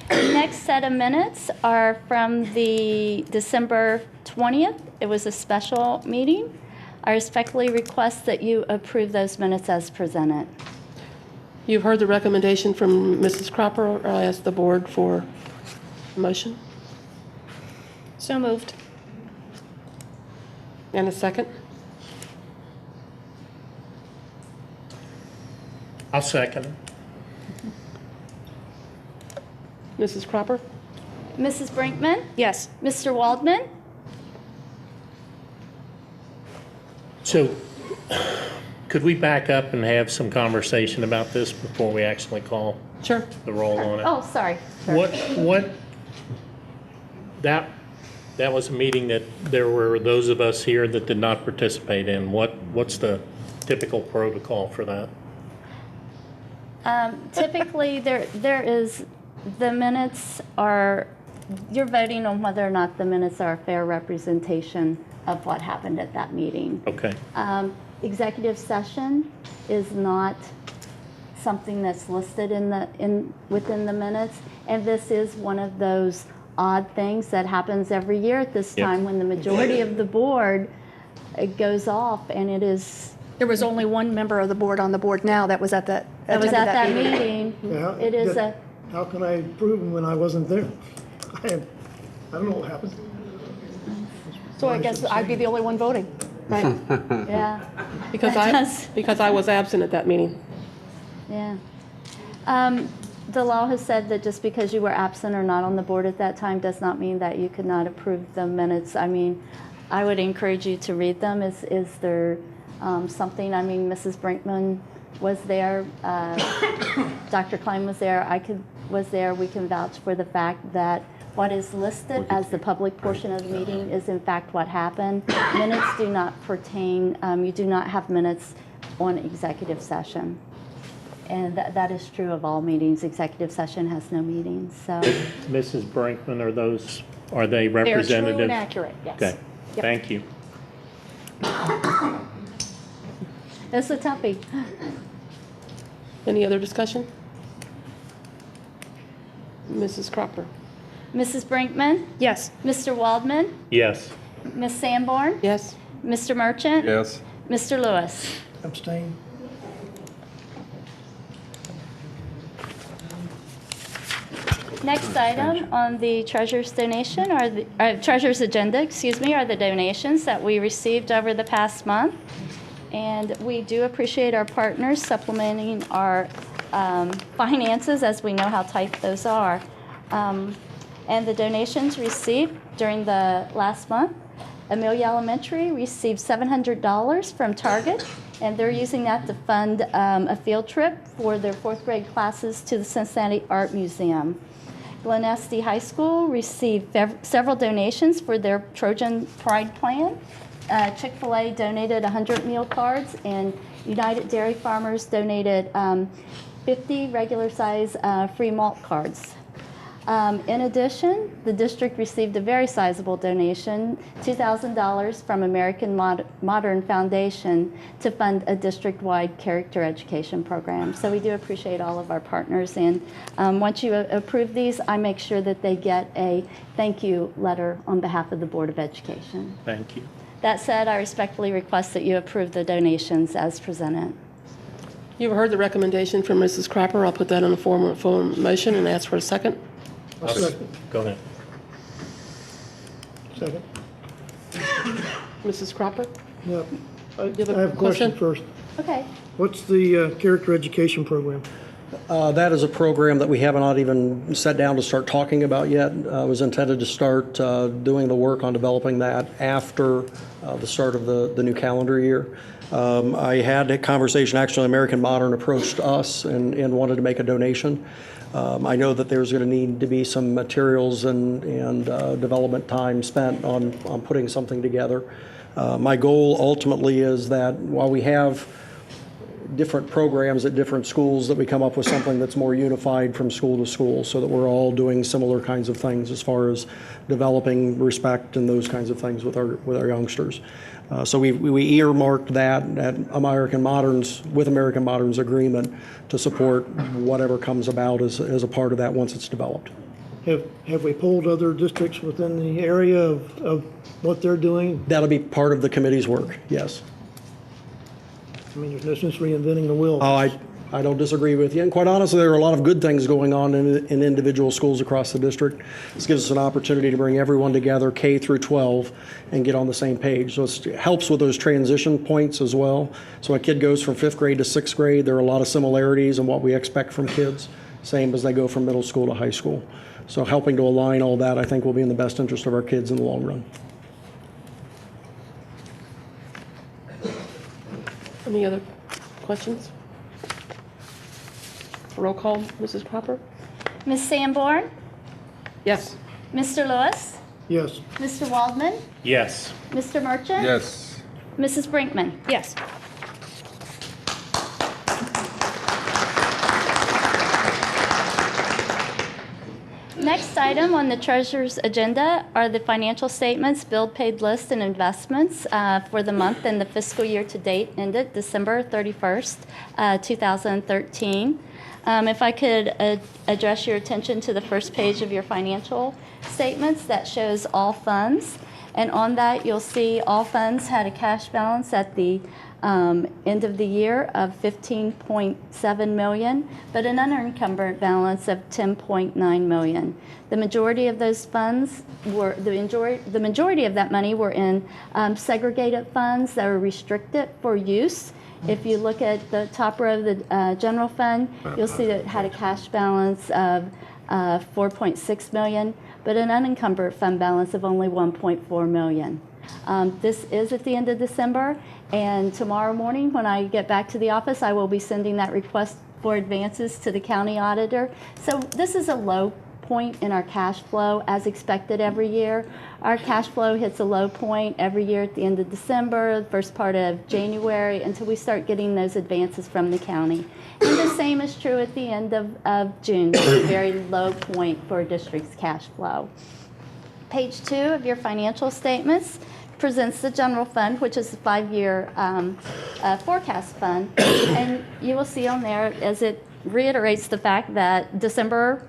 The next set of minutes are from the December 20th. It was a special meeting. I respectfully request that you approve those minutes as presented. You've heard the recommendation from Mrs. Cropper. I'll ask the board for a motion So moved. and a second. I'll second. Mrs. Cropper? Mrs. Brinkman? Yes. Mr. Waldman? So, could we back up and have some conversation about this before we actually call Sure. the roll on it? Oh, sorry. Sure. What, that was a meeting that there were those of us here that did not participate in. What's the typical protocol for that? Typically, there is, the minutes are, you're voting on whether or not the minutes are a fair representation of what happened at that meeting. Okay. Executive session is not something that's listed within the minutes, and this is one of those odd things that happens every year at this Yep. time when the majority of the board goes off, and it is. There was only one member of the board on the board now that was at that. That was at attended that meeting. Yeah, It is a. How can I prove them when I wasn't there? I don't know what happened. So I guess I'd be the only one voting. Right. Yeah. Because That I, does. because I was absent at that meeting. Yeah. The law has said that just because you were absent or not on the board at that time does not mean that you could not approve the minutes. I mean, I would encourage you to read them. Is there something, I mean, Mrs. Brinkman was there, Dr. Klein was there, was there. We can vouch for the fact that what is listed as the public portion of the meeting is in fact what happened. Minutes do not pertain, you do not have minutes on executive session. And that is true of all meetings. Executive session has no meetings, so. Mrs. Brinkman, are they They're representative? true and accurate, yes. Okay, Yep. thank you. It's a toughie. Any other discussion? Mrs. Cropper? Mrs. Brinkman? Yes. Mr. Waldman? Yes. Ms. Sanborn? Yes. Mr. Merchant? Yes. Mr. Lewis? Abstain. Next item on the treasurer's donation are treasurer's agenda, are the donations that we received over the past month. And we do appreciate our partners supplementing our finances, as we know how tight those are. And the donations received during the last month, Amelia Elementary received $700 from Target, and they're using that to fund a field trip for their 4th grade classes to the Cincinnati Art Museum. Glen Estee High School received several donations for their Trojan Pride Plan. Chick-fil-A donated 100 meal cards, and United Dairy Farmers donated 50 regular size free malt cards. In addition, the district received a very sizable donation, $2,000 from American Modern Foundation to fund a district-wide character education program. So we do appreciate all of our partners, and once you approve these, I make sure that they get a thank you letter on behalf of the Board of Education. Thank you. That said, I respectfully request that you approve the donations as presented. You've heard the recommendation from Mrs. Cropper. I'll put that in a form of motion and ask for a second. Second. Go ahead. Second. Mrs. Cropper? Yeah. I You have a have a question first. Okay. What's the character education program? That is a program that we have not even sat down to start talking about yet. It was intended to start doing the work on developing that after the start of the new calendar year. I had a conversation, actually, American Modern approached us and wanted to make a donation. I know that there's going to need to be some materials and development time spent on putting something together. My goal ultimately is that while we have different programs at different schools, that we come up with something that's more unified from school to school, so that we're all doing similar kinds of things as far as developing respect and those kinds of things with our youngsters. So we earmarked that at American Modern's agreement to support whatever comes about as a part of that once it's developed. Have we polled other districts within the area of what they're doing? That'll be part of the committee's work, yes. I mean, there's no sense reinventing the wheel. Oh, I don't disagree with you. And quite honestly, there are a lot of good things going on in individual schools across the district. This gives us an opportunity to bring everyone together, K through 12, and get on the same page. So it helps with those transition points as well. So a kid goes from 5th grade to 6th grade. There are a lot of similarities in what we expect from kids, same as they go from middle school to high school. So helping to align all that, I think, will be in the best interest of our kids in the long run. Any other questions? Roll call, Mrs. Cropper? Ms. Sanborn? Yes. Mr. Lewis? Yes. Mr. Waldman? Yes. Mr. Merchant? Yes. Mrs. Brinkman? Yes. Next item on the treasurer's agenda are the financial statements, billed, paid list, and investments for the month and the fiscal year to date ended December 31st, 2013. If I could address your attention to the first page of your financial statements, that shows all funds. And on that, you'll see all funds had a cash balance at the end of the year of $15.7 million, but an unencumbered balance of $10.9 million. The majority of those funds were, the majority of that money were in segregated funds that were restricted for use. If you look at the top row of the general fund, you'll see that it had a cash balance of $4.6 million, but an unencumbered fund balance of only $1.4 million. This is at the end of December, and tomorrow morning when I get back to the office, I will be sending that request for advances to the county auditor. So this is a low point in our cash flow as expected every year. Our cash flow hits a low point every year at the end of December, the first part of January, until we start getting those advances from the county. And the same is true at the end of June. It's a very low point for a district's cash flow. Page 2 of your financial statements presents the general fund, which is a 5-year forecast fund. And you will see on there, as it reiterates the fact that December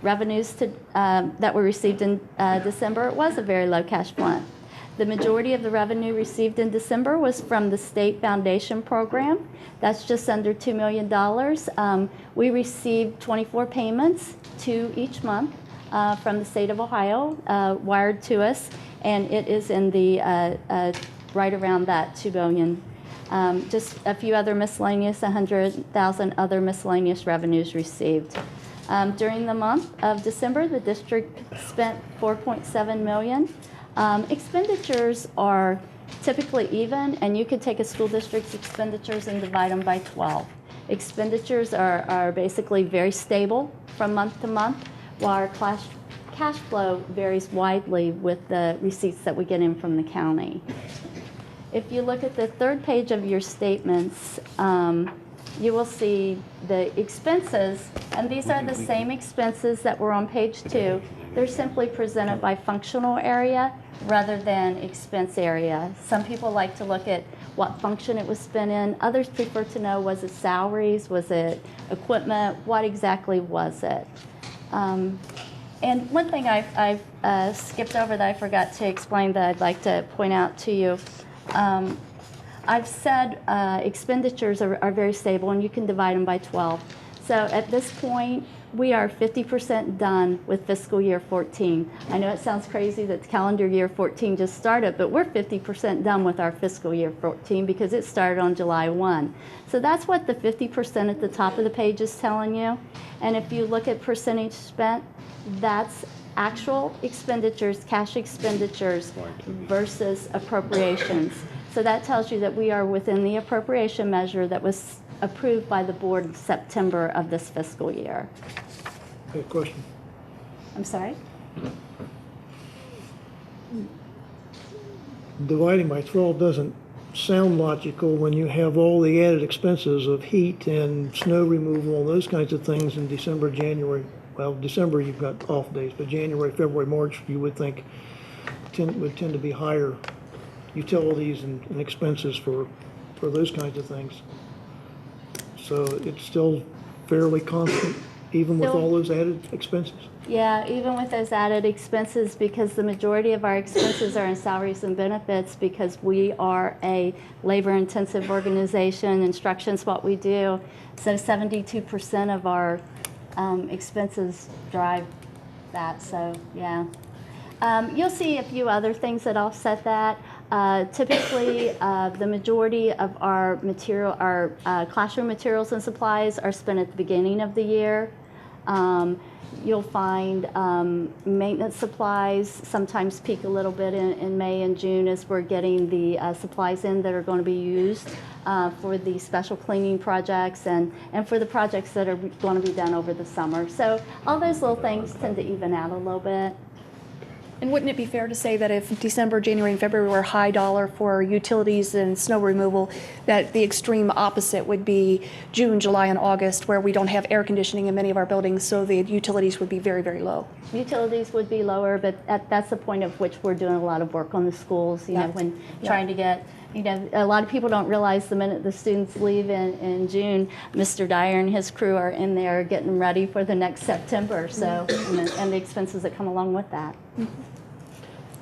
revenues that were received in December, it was a very low cash month. The majority of the revenue received in December was from the State Foundation Program. That's just under $2 million. We received 24 payments, 2 each month, from the state of Ohio, wired to us, and it is in the right around that $2 billion. Just a few other miscellaneous, 100,000 other miscellaneous revenues received. During the month of December, the district spent $4.7 million. Expenditures are typically even, and you could take a school district's expenditures and divide them by 12. Expenditures are basically very stable from month to month, while our cash flow varies widely with the receipts that we get in from the county. If you look at the third page of your statements, you will see the expenses, and these are the same expenses that were on page 2. They're simply presented by functional area rather than expense area. Some people like to look at what function it was spent in. Others prefer to know, was it salaries, was it equipment, what exactly was it? And one thing I've skipped over that I forgot to explain that I'd like to point out to you. I've said expenditures are very stable, and you can divide them by 12. So at this point, we are 50% done with fiscal year 14. I know it sounds crazy that the calendar year 14 just started, but we're 50% done with our fiscal year 14 because it started on July 1. So that's what the 50% at the top of the page is telling you. And if you look at percentage spent, that's actual expenditures, cash expenditures versus appropriations. So that tells you that we are within the appropriation measure that was approved by the board in September of this fiscal year. Good question. I'm sorry? Dividing by 12 doesn't sound logical when you have all the added expenses of heat and snow removal and those kinds of things in December, January. Well, December you've got off days, but January, February, March you would think would tend to be higher utilities and expenses for those kinds of things. So it's still fairly constant, even with all those added expenses? Yeah, even with those added expenses, because the majority of our expenses are in salaries and benefits, because we are a labor-intensive organization. Instruction's what we do. So 72% of our expenses drive that, so yeah. You'll see a few other things that offset that. Typically, the majority of our classroom materials and supplies are spent at the beginning of the year. You'll find maintenance supplies sometimes peak a little bit in May and June as we're getting the supplies in that are going to be used for the special cleaning projects and for the projects that are going to be done over the summer. So all those little things tend to even out a little bit. And wouldn't it be fair to say that if December, January, and February were high dollar for utilities and snow removal, that the extreme opposite would be June, July, and August, where we don't have air conditioning in many of our buildings, so the utilities would be very, very low? Utilities would be lower, but that's the point of which we're doing a lot of work on the schools, you know, when trying to get, you know, a lot of people don't realize the minute the students leave in June, Mr. Dyer and his crew are in there getting ready for the next September, so, and the expenses that come along with that.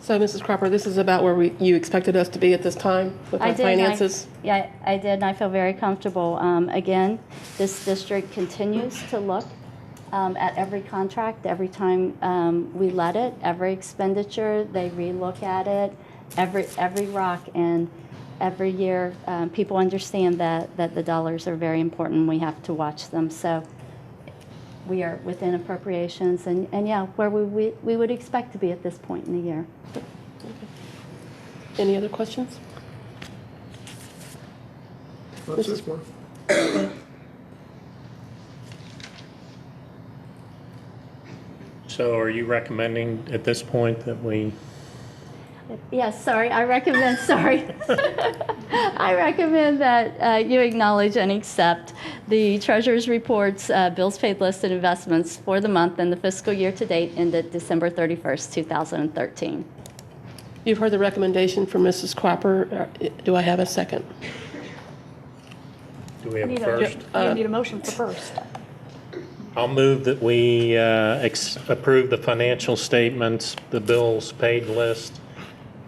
So, Mrs. Cropper, this is about where you expected us to be at this time with our finances? Yeah, I did, and I feel very comfortable. Again, this district continues to look at every contract, every time we let it, every expenditure, they relook at it, every rock, and every year people understand that the dollars are very important. We have to watch them. So we are within appropriations, and yeah, where we would expect to be at this point in the year. Any other questions? That's this one. So are you recommending at this point that we? Yes, sorry, I recommend that you acknowledge and accept the Treasurer's Report's bills paid list and investments for the month and the fiscal year to date ended December 31st, 2013. You've heard the recommendation from Mrs. Cropper. Do I have a second? Do we have a first? You need a motion for first. I'll move that we approve the financial statements, the bills paid list,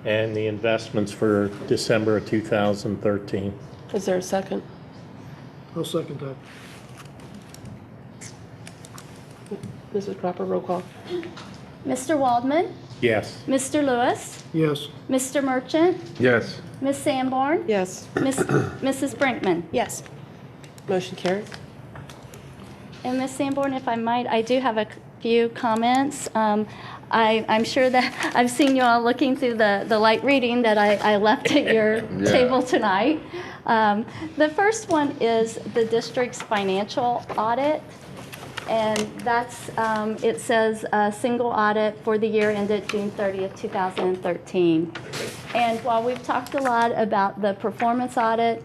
and the investments for December of 2013. Is there a second? I'll second that. Mrs. Cropper, roll call. Mr. Waldman, Yes. Mr. Lewis, Yes. Mr. Merchant, Yes. Ms. Sanborn, Yes. Mrs. Brinkman. Yes. Motion carries. And Ms. Sanborn, if I might, I do have a few comments. I'm sure that I've seen you all looking through the light reading that I left at your table tonight. The first one is the district's financial audit. And that's, it says a single audit for the year ended June 30th, 2013. And while we've talked a lot about the performance audit,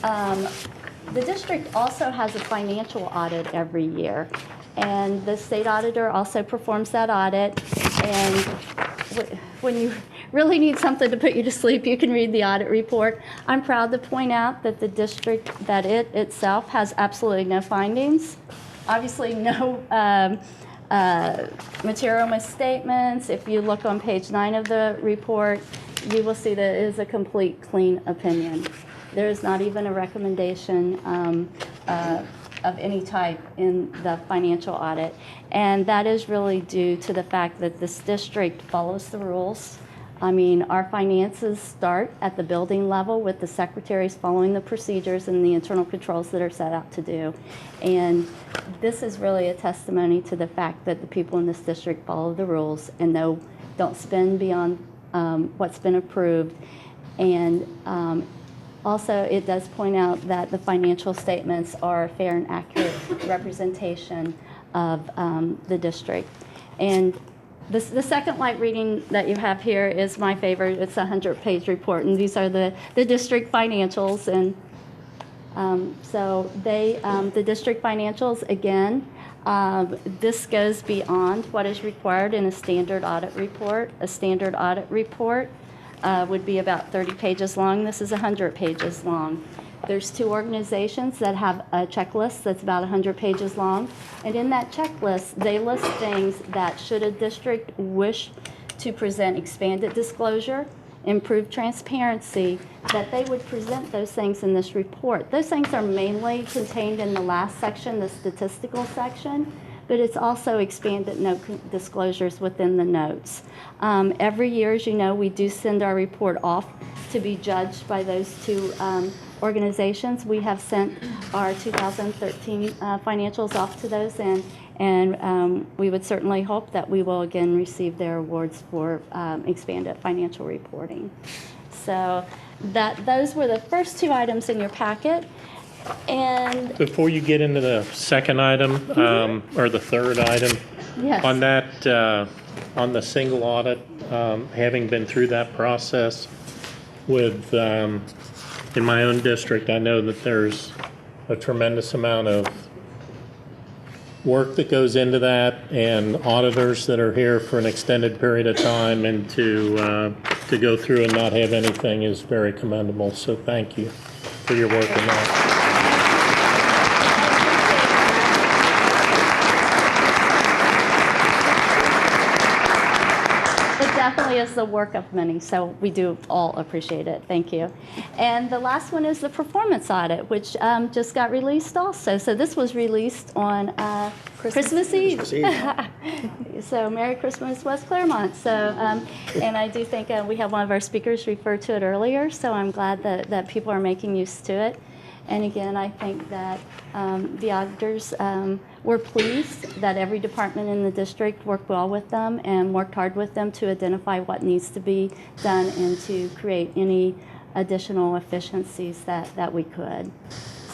the district also has a financial audit every year. And the state auditor also performs that audit. And when you really need something to put you to sleep, you can read the audit report. I'm proud to point out that the district, that it itself has absolutely no findings. Obviously, no material misstatements. If you look on page 9 of the report, you will see that it is a complete, clean opinion. There is not even a recommendation of any type in the financial audit. And that is really due to the fact that this district follows the rules. I mean, our finances start at the building level with the secretaries following the procedures and the internal controls that are set out to do. And this is really a testimony to the fact that the people in this district follow the rules and don't spend beyond what's been approved. And also, it does point out that the financial statements are a fair and accurate representation of the district. And the second light reading that you have here is my favorite. It's a 100-page report, and these are the district financials. And so the district financials, again, this goes beyond what is required in a standard audit report. A standard audit report would be about 30 pages long. This is 100 pages long. There's 2 organizations that have a checklist that's about 100 pages long. And in that checklist, they list things that should a district wish to present expanded disclosure, improved transparency, that they would present those things in this report. Those things are mainly contained in the last section, the statistical section, but it's also expanded note disclosures within the notes. Every year, as you know, we do send our report off to be judged by those 2 organizations. We have sent our 2013 financials off to those, and we would certainly hope that we will again receive their awards for expanded financial reporting. So those were the first 2 items in your packet. And Before you get into the second item, or the third item, yes. on that, on the single audit, having been through that process with, in my own district, I know that there's a tremendous amount of work that goes into that, and auditors that are here for an extended period of time, and to go through and not have anything is very commendable. So thank you for your work in that. Definitely is the work of many, so we do all appreciate it. Thank you. And the last one is the performance audit, which just got released also. So this was released on Christmas Eve. So Merry Christmas, West Claremont. So, and I do think we have one of our speakers refer to it earlier, so I'm glad that people are making use to it. And again, I think that the auditors were pleased that every department in the district worked well with them and worked hard with them to identify what needs to be done and to create any additional efficiencies that we could.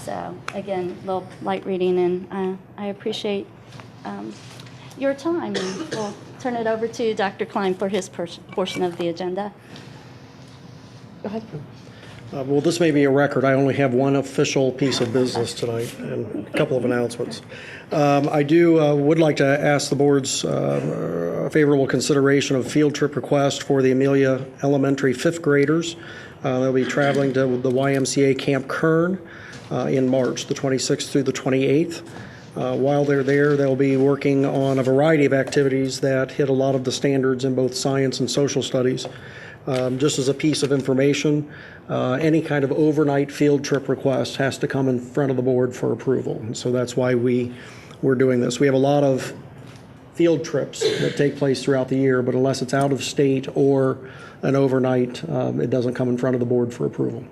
So again, a little light reading, and I appreciate your time. And we'll turn it over to Dr. Klein for his portion of the agenda. Go ahead. Well, this may be a record. I only have one official piece of business tonight and a couple of announcements. I would like to ask the board's favorable consideration of a field trip request for the Amelia Elementary 5th graders. They'll be traveling to the YMCA Camp Kern in March, the 26th through the 28th. While they're there, they'll be working on a variety of activities that hit a lot of the standards in both science and social studies. Just as a piece of information, any kind of overnight field trip request has to come in front of the board for approval. And so that's why we're doing this. We have a lot of field trips that take place throughout the year, but unless it's out of state or an overnight, it doesn't come in front of the board for approval.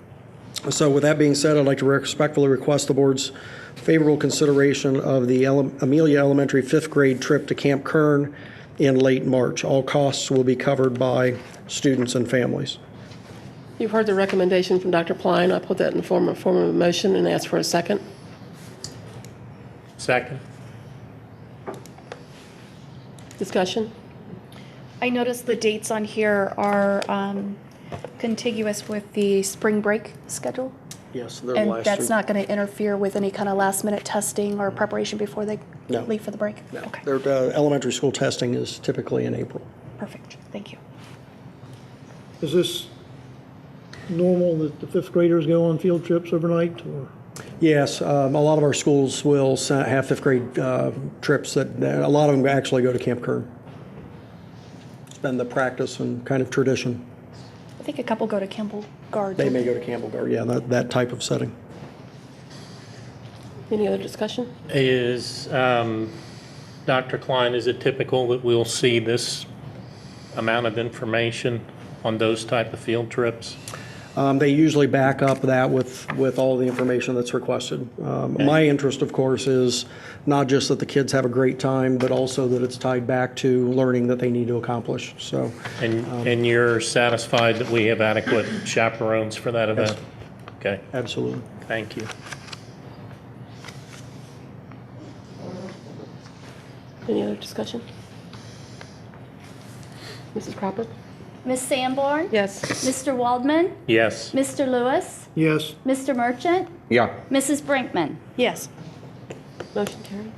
So with that being said, I'd like to respectfully request the board's favorable consideration of the Amelia Elementary 5th grade trip to Camp Kern in late March. All costs will be covered by students and families. You've heard the recommendation from Dr. Pline. I put that in form of a motion and ask for a second. Second. Discussion? I noticed the dates on here are contiguous with the spring break schedule. Yes, they're And last that's year. not going to interfere with any kind of last-minute testing or preparation before they No. leave for the break? No. Okay, Their elementary school testing is typically in April. perfect. Thank you. Is this normal that the fifth graders go on field trips overnight, or? Yes, a lot of our schools will have 5th grade trips that a lot of them actually go to Camp Kern. It's been the practice and kind of tradition. I think a couple go to Campbell Guard. They may go to Campbell Guard, yeah, that type of setting. Any other discussion? Is, Dr. Klein, is it typical that we'll see this amount of information on those type of field trips? They usually back up that with all the information that's requested. My interest, of course, is not just that the kids have a great time, but also that it's tied back to learning that they need to accomplish. So, And you're satisfied that we have adequate chaperones for that event? Okay, absolutely. thank you. Any other discussion? Mrs. Cropper? Ms. Sanborn? Yes. Mr. Waldman? Yes. Mr. Lewis? Yes. Mr. Merchant? Yeah. Mrs. Brinkman? Yes. Motion carried.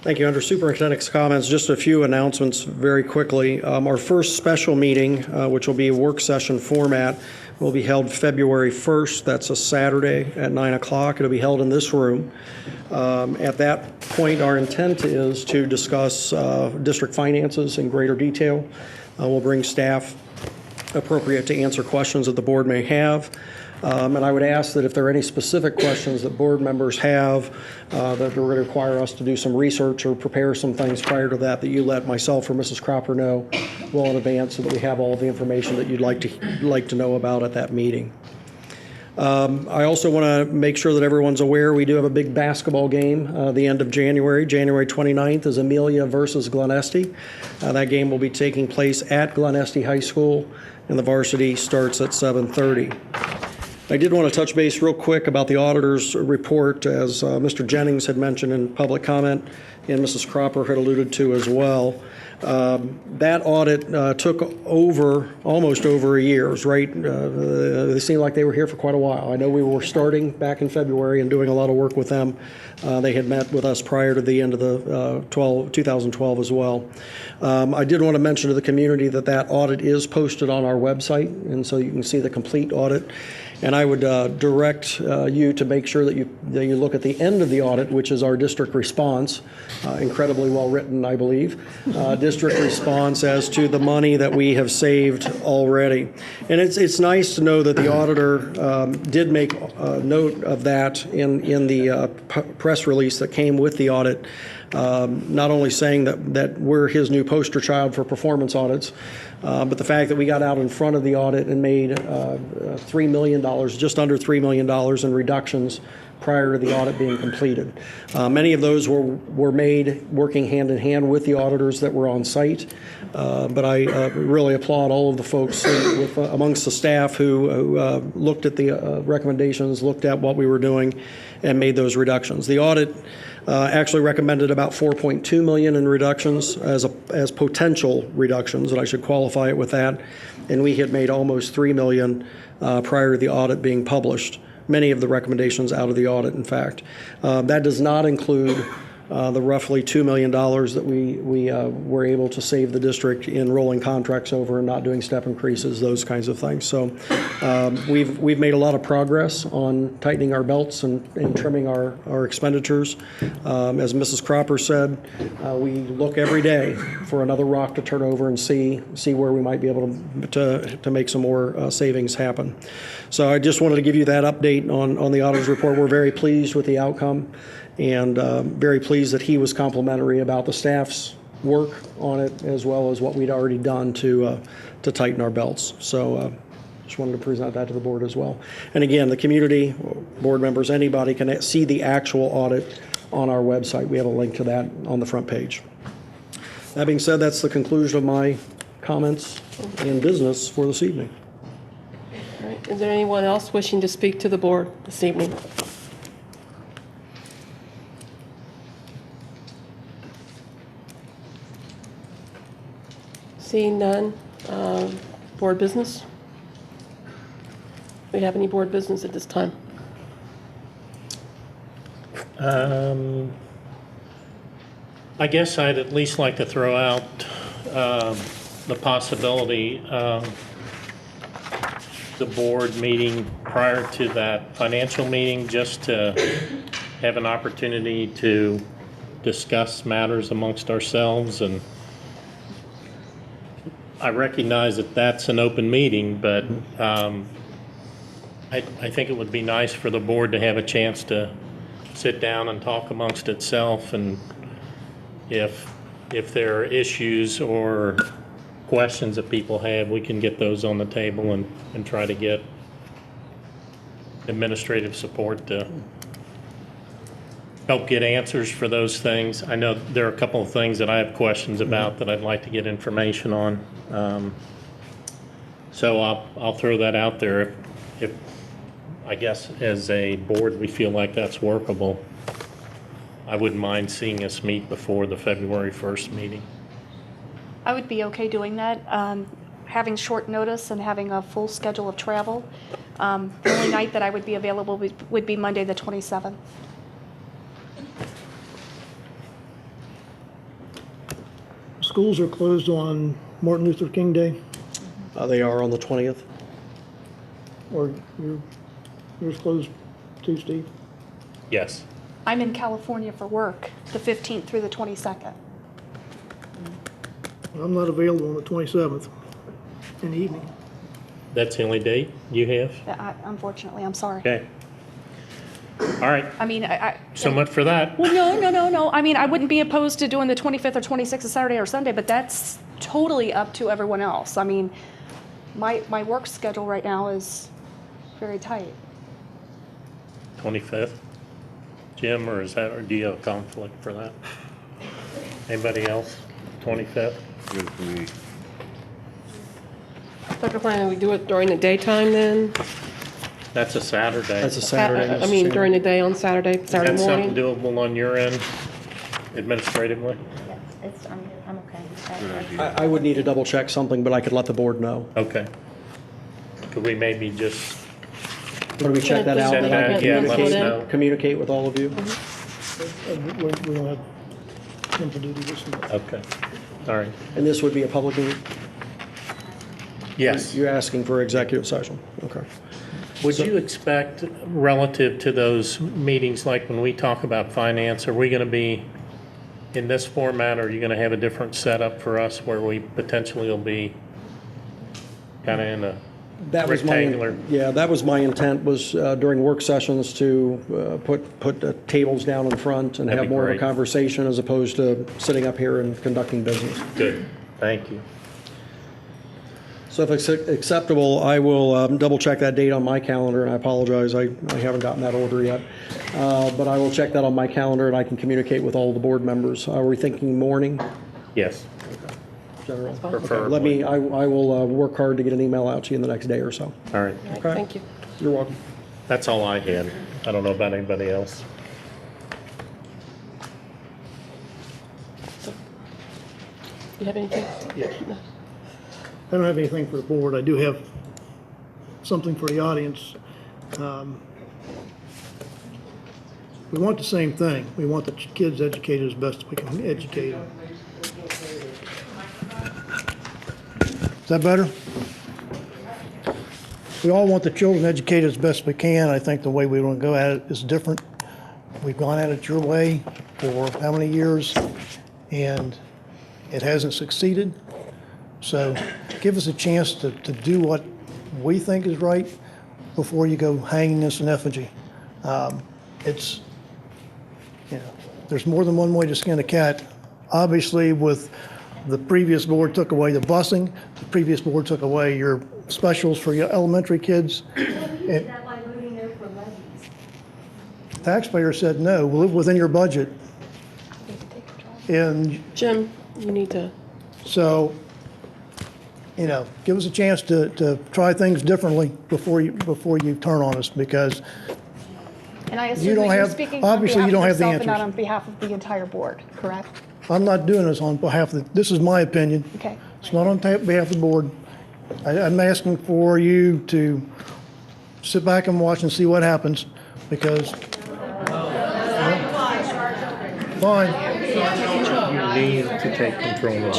Thank you. Under Superintendent's comments, just a few announcements very quickly. Our first special meeting, which will be a work session format, will be held February 1st. That's a Saturday at 9 o'clock. It'll be held in this room. At that point, our intent is to discuss district finances in greater detail. We'll bring staff appropriate to answer questions that the board may have. And I would ask that if there are any specific questions that board members have that are going to require us to do some research or prepare some things prior to that, that you let myself or Mrs. Cropper know well in advance so that we have all the information that you'd like to know about at that meeting. I also want to make sure that everyone's aware we do have a big basketball game the end of January. January 29th is Amelia versus Glen Estee. That game will be taking place at Glen Estee High School, and the varsity starts at 7:30. I did want to touch base real quick about the auditor's report, as Mr. Jennings had mentioned in public comment, and Mrs. Cropper had alluded to as well. That audit took almost over a year. It was right. They seemed like they were here for quite a while. I know we were starting back in February and doing a lot of work with them. They had met with us prior to the end of the 2012 as well. I did want to mention to the community that audit is posted on our website, and so you can see the complete audit. And I would direct you to make sure that you look at the end of the audit, which is our district response, incredibly well written, I believe, district response as to the money that we have saved already. And it's nice to know that the auditor did make note of that in the press release that came with the audit. Not only saying that we're his new poster child for performance audits, but the fact that we got out in front of the audit and made $3 million, just under $3 million in reductions prior to the audit being completed. Many of those were made working hand in hand with the auditors that were on site. But I really applaud all of the folks amongst the staff who looked at the recommendations, looked at what we were doing, and made those reductions. The audit actually recommended about $4.2 million in reductions as potential reductions, and I should qualify it with that. And we had made almost $3 million prior to the audit being published. Many of the recommendations out of the audit, in fact. That does not include the roughly $2 million that we were able to save the district in rolling contracts over and not doing step increases, those kinds of things. So we've made a lot of progress on tightening our belts and trimming our expenditures. As Mrs. Cropper said, we look every day for another rock to turn over and see where we might be able to make some more savings happen. So I just wanted to give you that update on the auditor's report. We're very pleased with the outcome, and very pleased that he was complimentary about the staff's work on it, as well as what we'd already done to tighten our belts. So just wanted to present that to the board as well. And again, the community, board members, anybody can see the actual audit on our website. We have a link to that on the front page. That being said, that's the conclusion of my comments and business for this evening. All right. Is there anyone else wishing to speak to the board this evening? Seeing none, board business? Do we have any board business at this time? I guess I'd at least like to throw out the possibility of the board meeting prior to that financial meeting, just to have an opportunity to discuss matters amongst ourselves. And I recognize that that's an open meeting, but I think it would be nice for the board to have a chance to sit down and talk amongst itself, and if there are issues or questions that people have, we can get those on the table and try to get administrative support to help get answers for those things. I know there are a couple of things that I have questions about that I'd like to get information on. So I'll throw that out there. If I guess as a board we feel like that's workable, I wouldn't mind seeing us meet before the February 1st meeting. I would be okay doing that. Having short notice and having a full schedule of travel. The only night that I would be available would be Monday the 27th. Schools are closed on Martin Luther King Day, They are on the 20th. or yours closed too, Steve? Yes. I'm in California for work, the 15th through the 22nd. I'm not available on the 27th in the evening. That's the only date you have? Unfortunately, I'm sorry. Okay. All right. I mean, So much for that. Well, no. I mean, I wouldn't be opposed to doing the 25th or 26th, Saturday or Sunday, but that's totally up to everyone else. I mean, my work schedule right now is very tight. 25th, Jim, or do you have a conflict for that? Anybody else? 25th? Good for me. Dr. Klein, we do it during the daytime then? That's a Saturday. That's a Saturday. I mean, during the day on Saturday Is that morning? something doable on your end, administratively? Yes, I'm okay. I would need to double check something, but I could let the board know. Okay. Could we maybe just When we check that out, send then I that, can let us know? communicate with all of you. We don't have central duty this month. Okay, all right. And this would be a public meeting? Yes. You're asking for executive session? Okay. Would you expect, relative to those meetings, like when we talk about finance, are we going to be in this format, or are you going to have a different setup for us where we potentially will be kind of in a rectangular? That was my intent, was during work sessions to put tables down in front and That'd have be more of a great. conversation as opposed to sitting up here and conducting business. Good, thank you. So if it's acceptable, I will double check that date on my calendar, and I apologize, I haven't gotten that order yet. But I will check that on my calendar, and I can communicate with all the board members. Are we thinking morning, Yes, General? preferably. I will work hard to get an email out to you in the next day or so. All right, Okay? Thank you. You're welcome. that's all I had. I don't know about anybody else. You have anything? Yes. I don't have anything for the board. I do have something for the audience. we want the same thing. We want the kids educated as best we can educate them. Is that better? We all want the children educated as best we can. I think the way we want to go at it is different. We've gone at it your way for how many years, and it hasn't succeeded. So give us a chance to do what we think is right before you go hanging us in effigy. It's, you know, there's more than one way to skin a cat. Obviously, with the previous board took away the busing, the previous board took away your specials for your elementary kids. And taxpayer said, no, we'll live within your budget. And Jim, you need to. so, you know, give us a chance to try things differently before you turn on us, because And I You assume don't that you're have- speaking obviously on you don't behalf of have the yourself and not answers. on behalf of the entire board, correct? I'm not doing this on behalf of, this is my opinion. Okay. It's not on behalf of the board. I'm asking for you to sit back and watch and see what happens, because. Fine. You need to take control of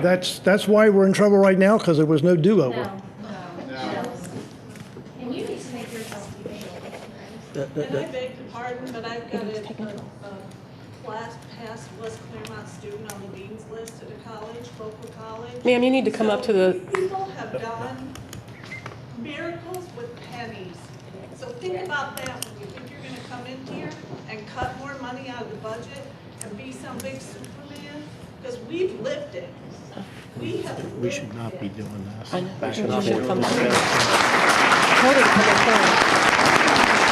this. That's why we're in trouble right now, because there was no do-over. And I beg your pardon, but I've got a class past West Claremont student on the dean's list at a college, local college. Ma'am, you need to come up to the. People have done miracles with pennies. So think about that when you think you're gonna come in here and cut more money out of the budget and be some big Superman, because we've lived it. We have. We should not be doing this. I know. Back You and should forth. come back. Hold it, public hearing.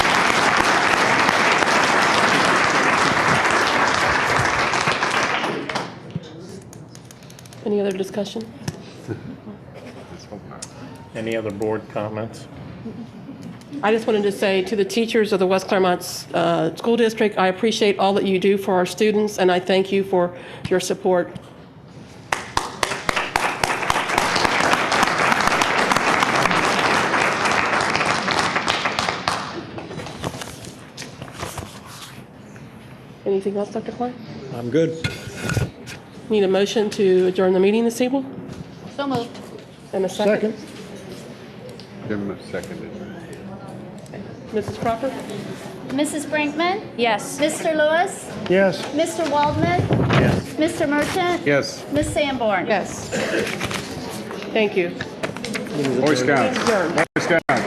Any other discussion? Any other board comments? I just wanted to say to the teachers of the West Claremont School District, I appreciate all that you do for our students, and I thank you for your support. Anything else, Dr. Klein? I'm good. Need a motion to adjourn the meeting this evening? So moved. And a second? Jim seconded. Mrs. Cropper? Mrs. Brinkman? Yes. Mr. Lewis? Yes. Mr. Waldman? Yes. Mr. Merchant? Yes. Ms. Sanborn? Yes. Thank you. Boy Scouts. Adjourned. Boy Scouts.